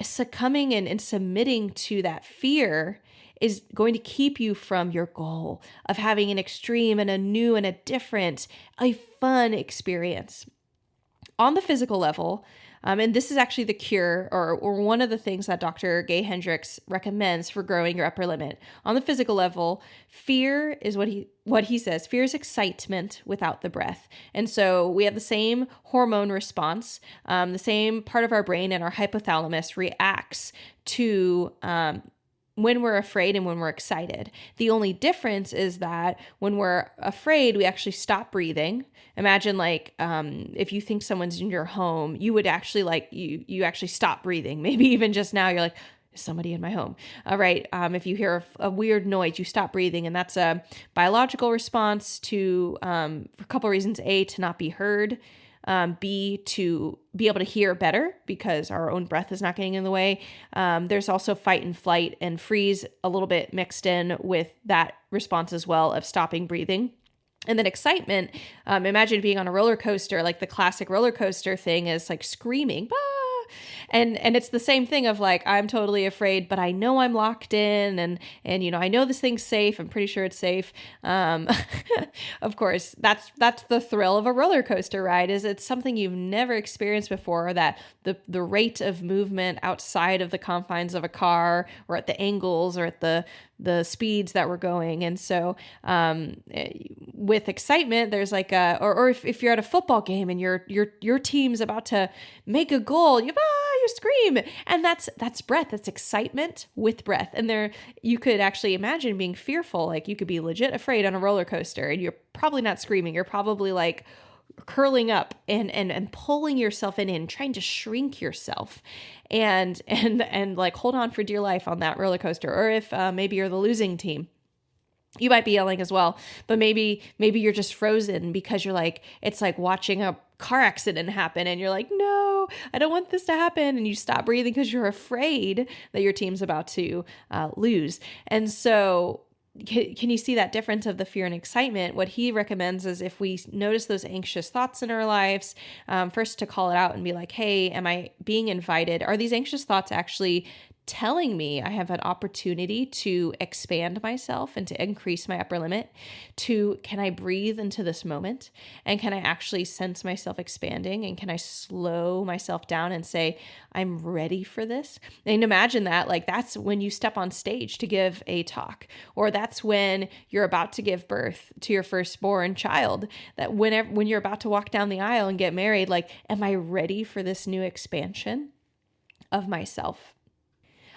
succumbing and submitting to that fear is going to keep you from your goal of having an extreme and a new and a different, a fun experience. On the physical level, and this is actually the cure or one of the things that Dr. Gay Hendricks recommends for growing your upper limit. On the physical level, fear is what he says. Fear is excitement without the breath. And so we have the same hormone response. The same part of our brain and our hypothalamus reacts to when we're afraid and when we're excited. The only difference is that when we're afraid, we actually stop breathing. Imagine if you think someone's in your home, you would actually you actually stop breathing. Maybe even just now you're like, is somebody in my home? All right. If you hear a weird noise, you stop breathing. And that's a biological response to, for a couple of reasons. A, to not be heard. B, to be able to hear better because our own breath is not getting in the way. There's also fight and flight and freeze a little bit mixed in with that response as well of stopping breathing. And then excitement, imagine being on a roller coaster, like the classic roller coaster thing is like screaming, bah! And it's the same thing of like, I'm totally afraid, but I know I'm locked in and I know this thing's safe. I'm pretty sure it's safe. Of course, that's the thrill of a roller coaster ride, is it's something you've never experienced before, that the rate of movement outside of the confines of a car or at the angles or at the speeds that we're going. And so with excitement, there's like or if you're at a football game and your team's about to make a goal, you scream. And that's breath. That's excitement with breath. And there, you could actually imagine being fearful. Like you could be legit afraid on a roller coaster and you're probably not screaming. You're probably like curling up and pulling yourself in, trying to shrink yourself and like hold on for dear life on that roller coaster. Or if maybe you're the losing team, you might be yelling as well, but maybe you're just frozen because you're like, it's like watching a car accident happen and you're like, no, I don't want this to happen. And you stop breathing because you're afraid that your team's about to lose. And so can you see that difference of the fear and excitement? What he recommends is if we notice those anxious thoughts in our lives, first to call it out and be like, hey, am I being invited? Are these anxious thoughts actually telling me I have an opportunity to expand myself and to increase my upper limit? Can I breathe into this moment? And can I actually sense myself expanding? And can I slow myself down and say, I'm ready for this? And imagine that, like, that's when you step on stage to give a talk, or that's when you're about to give birth to your firstborn child, that when you're about to walk down the aisle and get married, like, am I ready for this new expansion of myself?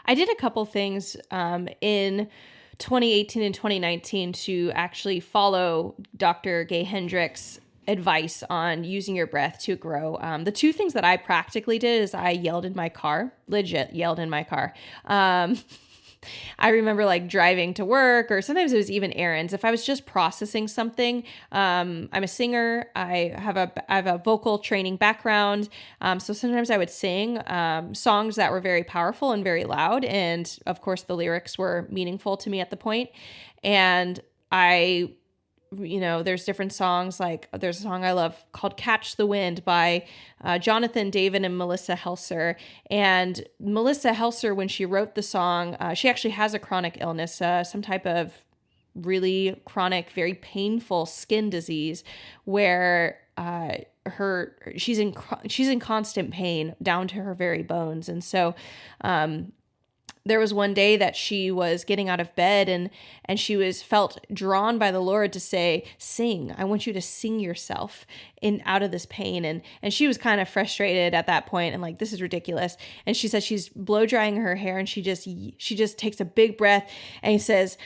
I did a couple things in 2018 and 2019 to actually follow Dr. Gay Hendricks' advice on using your breath to grow. The two things that I practically did is I yelled in my car, legit yelled in my car. I remember like driving to work, or sometimes it was even errands. If I was just processing something, I'm a singer. I have a vocal training background. So sometimes I would sing songs that were very powerful and very loud. And of course, the lyrics were meaningful to me at the point. And there's different songs, like there's a song I love called Catch the Wind by Jonathan David and Melissa Helser. And Melissa Helser, when she wrote the song, she actually has a chronic illness, some type of really chronic, very painful skin disease where she's in constant pain down to her very bones. And so there was one day that she was getting out of bed and she felt drawn by the Lord to say, sing. I want you to sing yourself out of this pain. And she was kind of frustrated at that point and like, this is ridiculous. And she said she's blow drying her hair and she just takes a big breath and he says,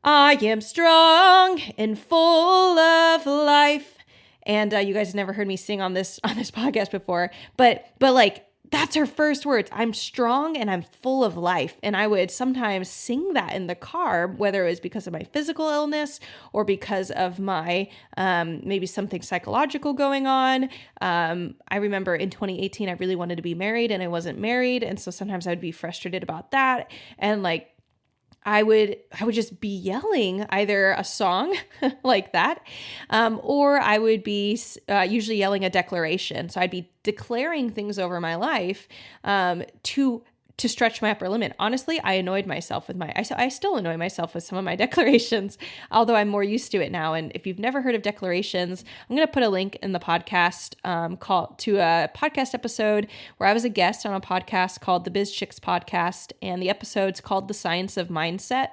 I am strong and full of life. And you guys have never heard me sing on this podcast before, but like, that's her first words. I'm strong and I'm full of life. And I would sometimes sing that in the car, whether it was because of my physical illness or because of my maybe something psychological going on. I remember in 2018, I really wanted to be married and I wasn't married. And so sometimes I would be frustrated about that. And like, I would just be yelling either a song like that, or I would be usually yelling a declaration. So I'd be declaring things over my life to stretch my upper limit. Honestly, I annoyed myself with I still annoy myself with some of my declarations, although I'm more used to it now. And if you've never heard of declarations, I'm going to put a link in the podcast to a podcast episode where I was a guest on a podcast called the Biz Chicks Podcast. And the episode's called The Science of Mindset.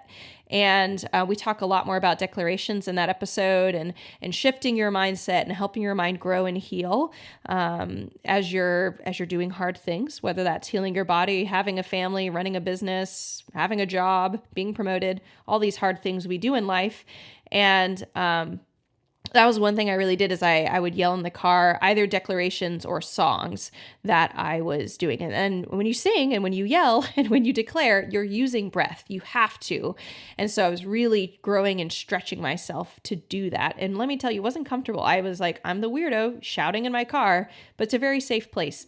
And we talk a lot more about declarations in that episode and shifting your mindset and helping your mind grow and heal as you're doing hard things, whether that's healing your body, having a family, running a business, having a job, being promoted, all these hard things we do in life. And that was one thing I really did is I would yell in the car, either declarations or songs that I was doing. And when you sing and when you yell and when you declare, you're using breath. You have to. And so I was really growing and stretching myself to do that. And let me tell you, it wasn't comfortable. I was like, I'm the weirdo shouting in my car, but it's a very safe place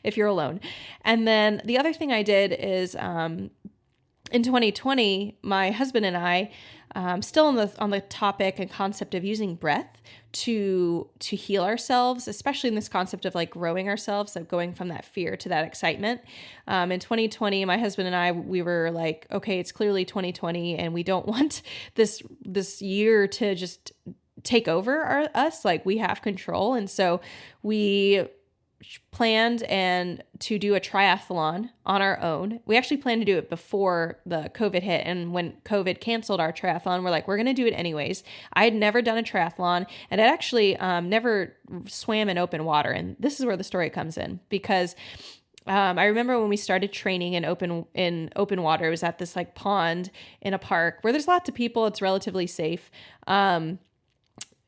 if you're alone. And then the other thing I did is in 2020, my husband and I, still on the topic and concept of using breath to heal ourselves, especially in this concept of like growing ourselves, of going from that fear to that excitement. In 2020, my husband and I, we were like, okay, it's clearly 2020 and we don't want this year to just take over us. Like we have control. And so we planned to do a triathlon on our own. We actually planned to do it before the COVID hit. And when COVID canceled our triathlon, we're like, we're going to do it anyways. I had never done a triathlon and I'd actually never swam in open water. And this is where the story comes in because I remember when we started training in open water, it was at this like pond in a park where there's lots of people. It's relatively safe.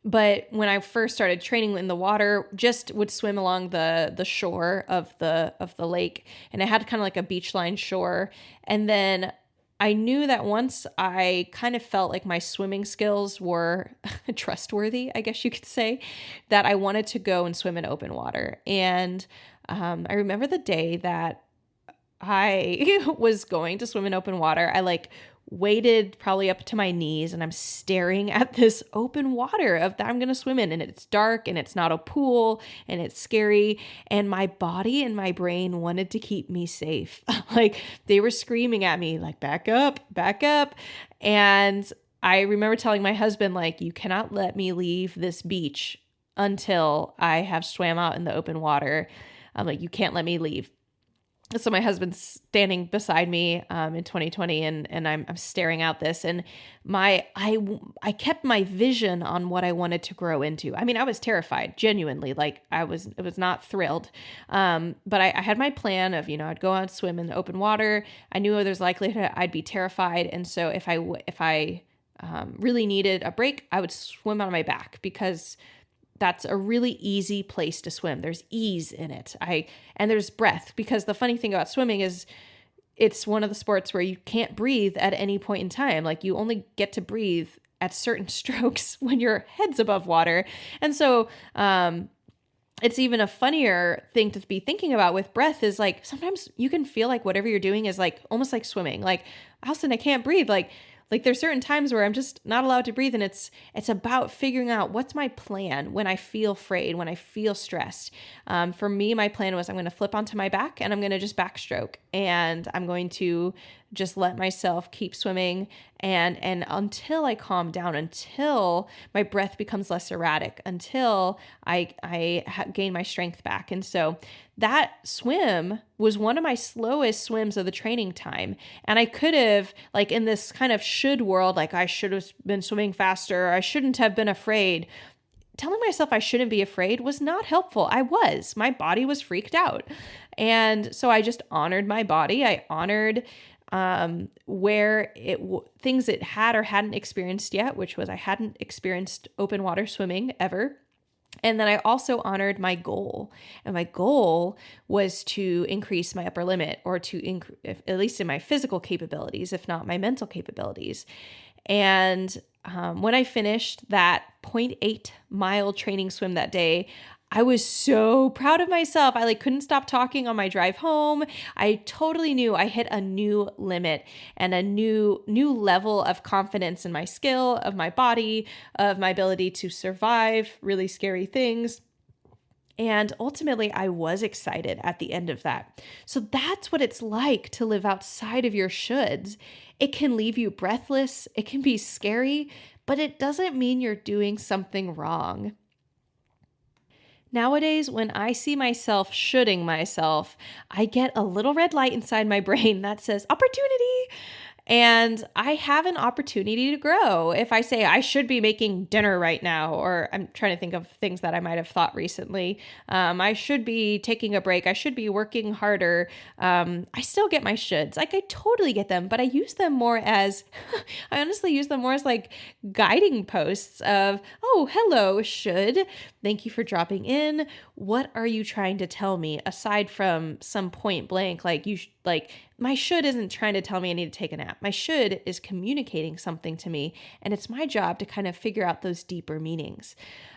But when I first started training in the water, just would swim along the shore of the lake, and it had kind of like a beachline shore. And then I knew that once I kind of felt like my swimming skills were trustworthy, I guess you could say, that I wanted to go and swim in open water. And I remember the day that I was going to swim in open water, I like waded probably up to my knees and I'm staring at this open water that I'm going to swim in, and it's dark and it's not a pool and it's scary. And my body and my brain wanted to keep me safe. Like they were screaming at me like, back up, back up. And I remember telling my husband, like, you cannot let me leave this beach until I have swam out in the open water. I'm like, you can't let me leave. So my husband's standing beside me in 2020 and I'm staring out this, and I kept my vision on what I wanted to grow into. I mean, I was terrified, genuinely, like I was not thrilled. But I had my plan of, I'd go out and swim in the open water. I knew there's likelihood I'd be terrified. And so if I really needed a break, I would swim on my back because that's a really easy place to swim. There's ease in it. And there's breath, because the funny thing about swimming is it's one of the sports where you can't breathe at any point in time. Like, you only get to breathe at certain strokes when your head's above water. And so, it's even a funnier thing to be thinking about with breath is like, sometimes you can feel like whatever you're doing is like almost like swimming. Like, Allison, I can't breathe. Like there's certain times where I'm just not allowed to breathe. And it's about figuring out what's my plan when I feel afraid, when I feel stressed. For me, my plan was I'm going to flip onto my back and I'm going to just backstroke, and I'm going to just let myself keep swimming and until I calm down, until my breath becomes less erratic, until I gain my strength back. And so that swim was one of my slowest swims of the training time. And I could have, like, in this kind of should world, like I should have been swimming faster, I shouldn't have been afraid. Telling myself I shouldn't be afraid was not helpful. My body was freaked out. And so I just honored my body. I honored where things it had or hadn't experienced yet, which was I hadn't experienced open water swimming ever. And then I also honored my goal. And my goal was to increase my upper limit, or to at least in my physical capabilities, if not my mental capabilities. And when I finished that 0.8 mile training swim that day, I was so proud of myself. I couldn't stop talking on my drive home. I totally knew I hit a new limit and a new level of confidence in my skill, of my body, of my ability to survive really scary things. And ultimately, I was excited at the end of that. So that's what it's like to live outside of your shoulds. It can leave you breathless. It can be scary, but it doesn't mean you're doing something wrong. Nowadays, when I see myself shoulding myself, I get a little red light inside my brain that says opportunity. And I have an opportunity to grow. If I say I should be making dinner right now, or I'm trying to think of things that I might have thought recently, I should be taking a break, I should be working harder, I still get my shoulds. Like, I totally get them, but I use them more as, I honestly use them more as like guiding posts of, oh, hello, should. Thank you for dropping in. What are you trying to tell me aside from some point blank, my should isn't trying to tell me I need to take a nap. My should is communicating something to me, and it's my job to kind of figure out those deeper meanings.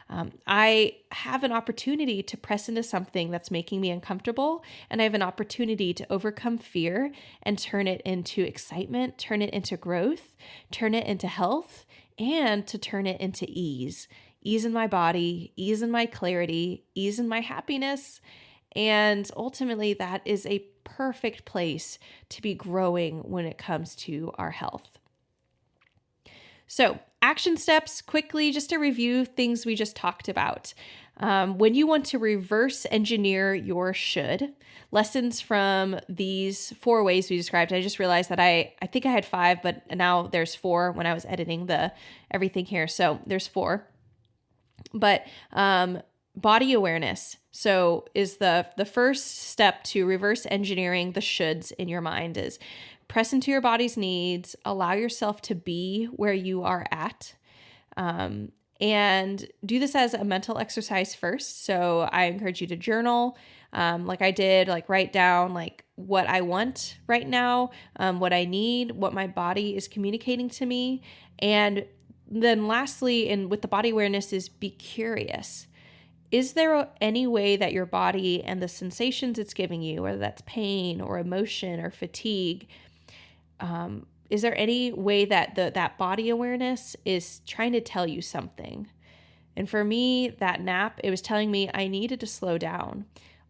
I have an opportunity to press into something that's making me uncomfortable, and I have an opportunity to overcome fear and turn it into excitement, turn it into growth, turn it into health, and to turn it into ease. Ease in my body, ease in my clarity, ease in my happiness. And ultimately, that is a perfect place to be growing when it comes to our health. So, action steps, quickly, just to review things we just talked about. When you want to reverse engineer your should, lessons from these 4 ways we described. I just realized that I think I had 5, but now there's 4 when I was editing everything here. So there's 4. But body awareness. So is the first step to reverse engineering the shoulds in your mind is press into your body's needs, allow yourself to be where you are at, and do this as a mental exercise first. So I encourage you to journal, like I did, like write down like what I want right now, what I need, what my body is communicating to me. And then lastly, and with the body awareness, is be curious. Is there any way that your body and the sensations it's giving you, whether that's pain or emotion or fatigue, is there any way that that body awareness is trying to tell you something? And for me, that nap, it was telling me I needed to slow down.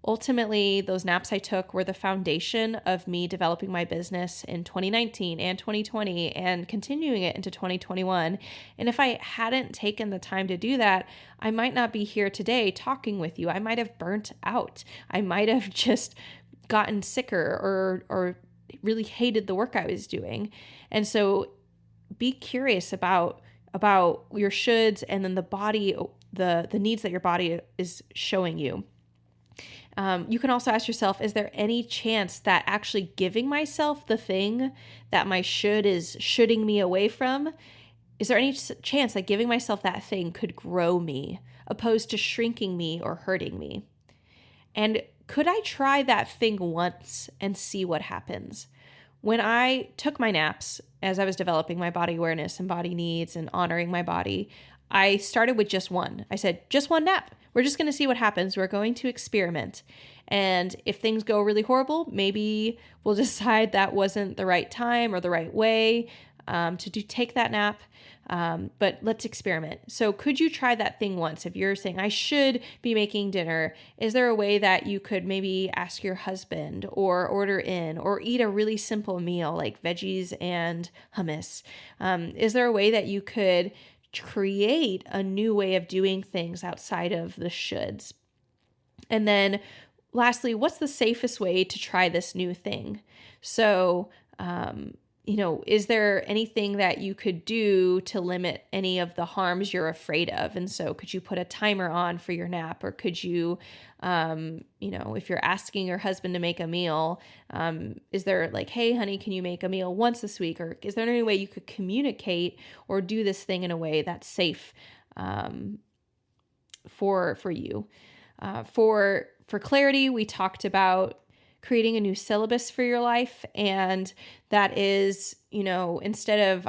Ultimately, those naps I took were the foundation of me developing my business in 2019 and 2020 and continuing it into 2021. And if I hadn't taken the time to do that, I might not be here today talking with you. I might have burnt out. I might have just gotten sicker or really hated the work I was doing. And so be curious about your shoulds and then the body, the needs that your body is showing you. You can also ask yourself, is there any chance that actually giving myself the thing that my should is shoulding me away from is there any chance that giving myself that thing could grow me opposed to shrinking me or hurting me? And could I try that thing once and see what happens? When I took my naps, as I was developing my body awareness and body needs and honoring my body, I started with just one. I said, just one nap. We're just going to see what happens. We're going to experiment. And if things go really horrible, maybe we'll decide that wasn't the right time or the right way to take that nap. But let's experiment. So could you try that thing once? If you're saying, I should be making dinner, is there a way that you could maybe ask your husband or order in or eat a really simple meal like veggies and hummus? Is there a way that you could create a new way of doing things outside of the shoulds? And then lastly, what's the safest way to try this new thing? So, is there anything that you could do to limit any of the harms you're afraid of? And so could you put a timer on for your nap, or could you, if you're asking your husband to make a meal, is there like, hey, honey, can you make a meal once this week? Or is there any way you could communicate or do this thing in a way that's safe for you? For clarity, we talked about creating a new syllabus for your life. And that is, instead of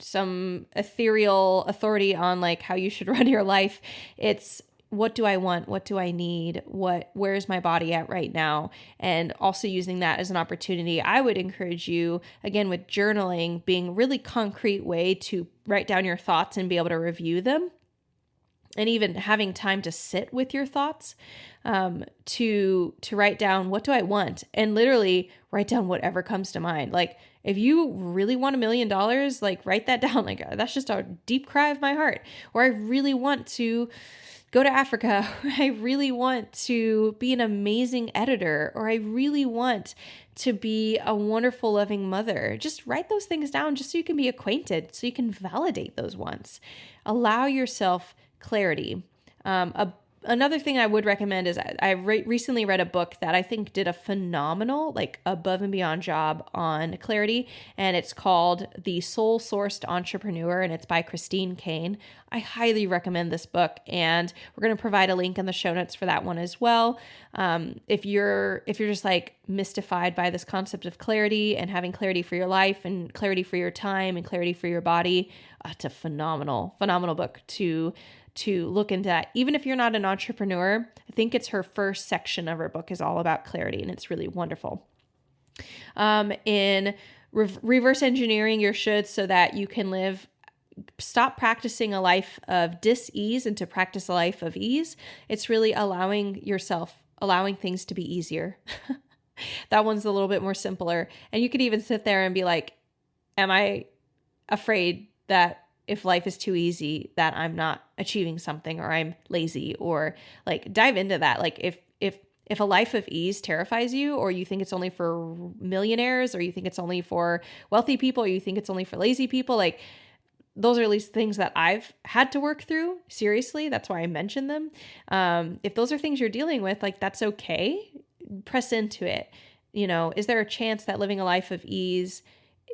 some ethereal authority on like how you should run your life, it's what do I want? What do I need? Where's my body at right now? And also using that as an opportunity. I would encourage you, again, with journaling being a really concrete way to write down your thoughts and be able to review them. And even having time to sit with your thoughts, to write down, what do I want? And literally write down whatever comes to mind. Like if you really want $1 million, like write that down. Like that's just a deep cry of my heart. Or I really want to go to Africa. Or I really want to be an amazing editor. Or I really want to be a wonderful, loving mother. Just write those things down just so you can be acquainted, so you can validate those wants. Allow yourself clarity. Another thing I would recommend is I recently read a book that I think did a phenomenal, like above and beyond job on clarity, and it's called The Soul Sourced Entrepreneur, and it's by Christine Kane. I highly recommend this book, and we're going to provide a link in the show notes for that one as well. If you're just like mystified by this concept of clarity and having clarity for your life and clarity for your time and clarity for your body, it's a phenomenal book to look into that. Even if you're not an entrepreneur, I think it's her first section of her book is all about clarity, and it's really wonderful. In reverse engineering your shoulds so that you can stop practicing a life of dis-ease and to practice a life of ease. It's really allowing things to be easier. That one's a little bit more simpler. And you could even sit there and be like, am I afraid that if life is too easy that I'm not achieving something, or I'm lazy, or like dive into that. Like if a life of ease terrifies you, or you think it's only for millionaires, or you think it's only for wealthy people, or you think it's only for lazy people, like those are at least things that I've had to work through. Seriously, that's why I mentioned them. If those are things you're dealing with, like that's okay. Press into it. Is there a chance that living a life of ease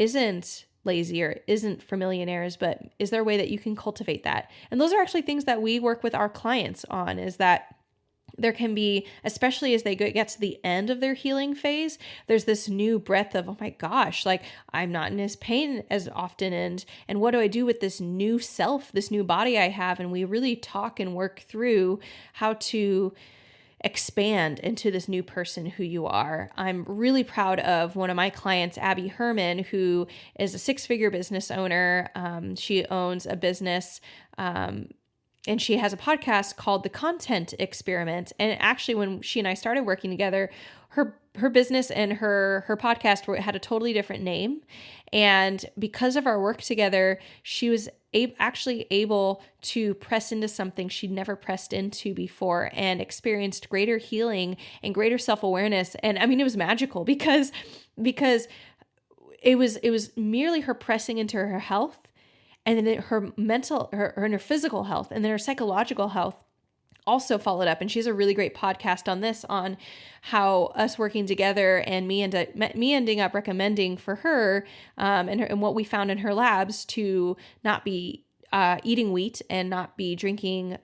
isn't lazy or isn't for millionaires, but is there a way that you can cultivate that? And those are actually things that we work with our clients on, is that there can be, especially as they get to the end of their healing phase, there's this new breath of, oh my gosh, like I'm not in this pain as often. And what do I do with this new self, this new body I have? And we really talk and work through how to expand into this new person who you are. I'm really proud of one of my clients, Abby Herman, who is a 6-figure business owner. She owns a business, and she has a podcast called The Content Experiment. And actually, when she and I started working together, her business and her podcast had a totally different name. And because of our work together, she was actually able to press into something she'd never pressed into before, and experienced greater healing and greater self-awareness. And I mean, it was magical because it was merely her pressing into her health, and then her mental, her physical health, and then her psychological health also followed up, and she has a really great podcast on this, on how us working together and me ending up recommending for her, and what we found in her labs, to not be eating wheat and not be drinking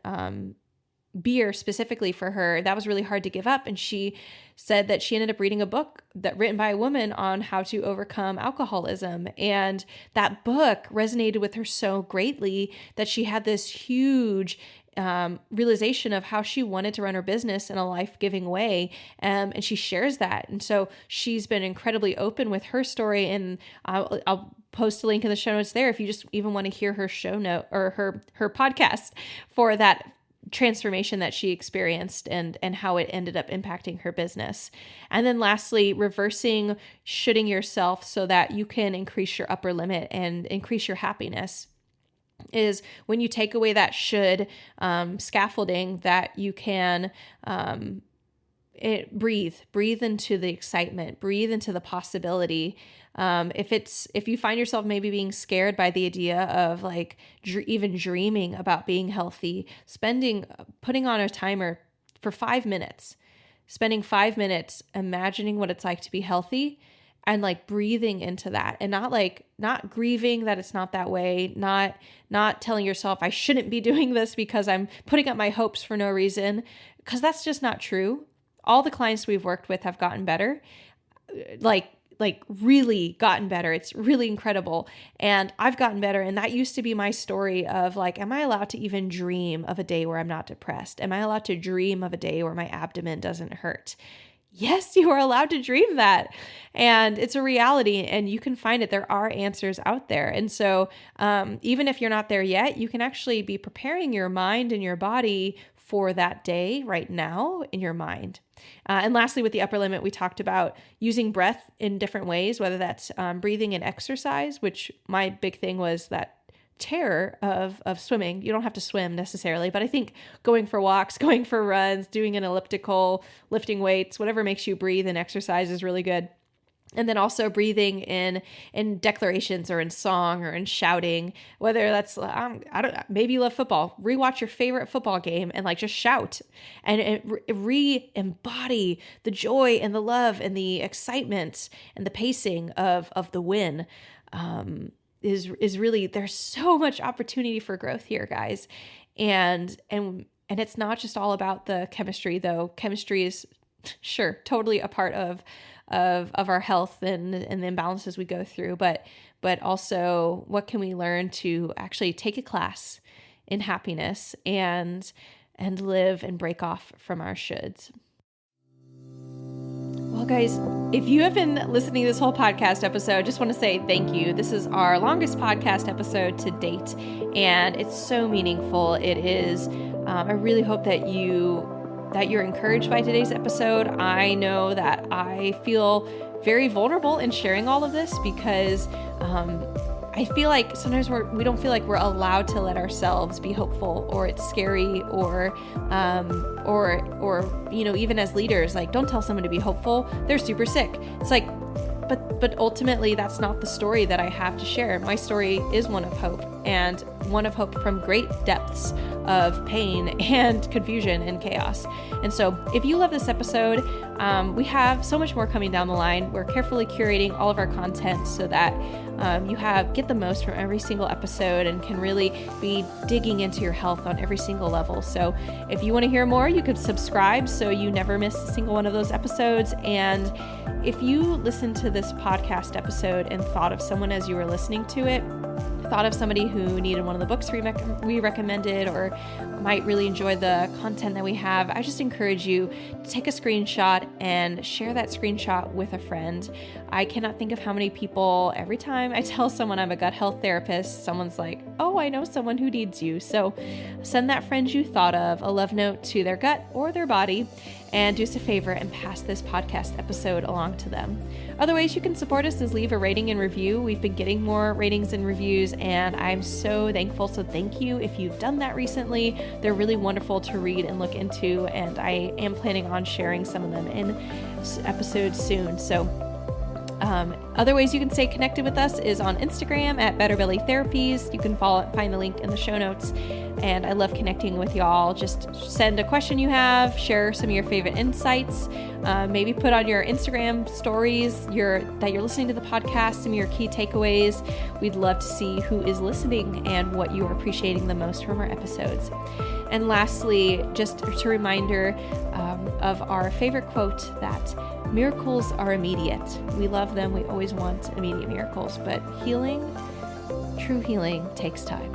beer specifically for her. That was really hard to give up. And she said that she ended up reading a book written by a woman on how to overcome alcoholism. And that book resonated with her so greatly that she had this huge realization of how she wanted to run her business in a life-giving way. And she shares that. And so she's been incredibly open with her story. And I'll post a link in the show notes there if you just even want to hear her show note or her podcast for that transformation that she experienced and how it ended up impacting her business. And then lastly, reversing shoulding yourself so that you can increase your upper limit and increase your happiness, is when you take away that should scaffolding, that you can breathe into the excitement, breathe into the possibility. If you find yourself maybe being scared by the idea of like even dreaming about being healthy, putting on a timer for 5 minutes, spending 5 minutes imagining what it's like to be healthy, and like breathing into that, and not grieving that it's not that way, not telling yourself I shouldn't be doing this because I'm putting up my hopes for no reason, because that's just not true. All the clients we've worked with have gotten better, like really gotten better. It's really incredible. And I've gotten better. And that used to be my story of like, am I allowed to even dream of a day where I'm not depressed? Am I allowed to dream of a day where my abdomen doesn't hurt? Yes, you are allowed to dream that. And it's a reality, and you can find it. There are answers out there. And so even if you're not there yet, you can actually be preparing your mind and your body for that day right now in your mind. And lastly, with the upper limit, we talked about using breath in different ways, whether that's breathing and exercise, which my big thing was that terror of swimming. You don't have to swim necessarily, but I think going for walks, going for runs, doing an elliptical, lifting weights, whatever makes you breathe and exercise is really good. And then also breathing in declarations or in song or in shouting, whether that's, maybe you love football, rewatch your favorite football game and like just shout and re-embody the joy and the love and the excitement and the pacing of the win. Is really, there's so much opportunity for growth here, guys. And it's not just all about the chemistry, though. Chemistry is sure totally a part of our health and the imbalances we go through, but also what can we learn to actually take a class in happiness and live and break off from our shoulds. Well, guys, if you have been listening to this whole podcast episode, just want to say thank you. This is our longest podcast episode to date, and it's so meaningful. It is. I really hope that you're encouraged by today's episode. I know that I feel very vulnerable in sharing all of this because I feel like sometimes we don't feel like we're allowed to let ourselves be hopeful, or it's scary, or even as leaders, like, don't tell someone to be hopeful. They're super sick. It's like, but ultimately that's not the story that I have to share. My story is one of hope, and one of hope from great depths of pain and confusion and chaos. And so if you love this episode, we have so much more coming down the line. We're carefully curating all of our content so that you get the most from every single episode and can really be digging into your health on every single level. So if you want to hear more, you could subscribe so you never miss a single one of those episodes. And if you listened to this podcast episode and thought of someone as you were listening to it, thought of somebody who needed one of the books we recommended or might really enjoy the content that we have, I just encourage you to take a screenshot and share that screenshot with a friend. I cannot think of how many people, every time I tell someone I'm a gut health therapist, someone's like, oh, I know someone who needs you. So send that friend you thought of a love note to their gut or their body, and do us a favor and pass this podcast episode along to them. Other ways you can support us is leave a rating and review. We've been getting more ratings and reviews, and I'm so thankful. So thank you if you've done that recently. They're really wonderful to read and look into, and I am planning on sharing some of them in episodes soon. So Other ways you can stay connected with us is on Instagram at Better Belly Therapies. You can find the link in the show notes. And I love connecting with y'all. Just send a question you have, share some of your favorite insights, maybe put on your Instagram stories that you're listening to the podcast, some of your key takeaways. We'd love to see who is listening and what you are appreciating the most from our episodes. And lastly, just a reminder of our favorite quote that miracles are immediate. We love them. We always want immediate miracles, but true healing takes time.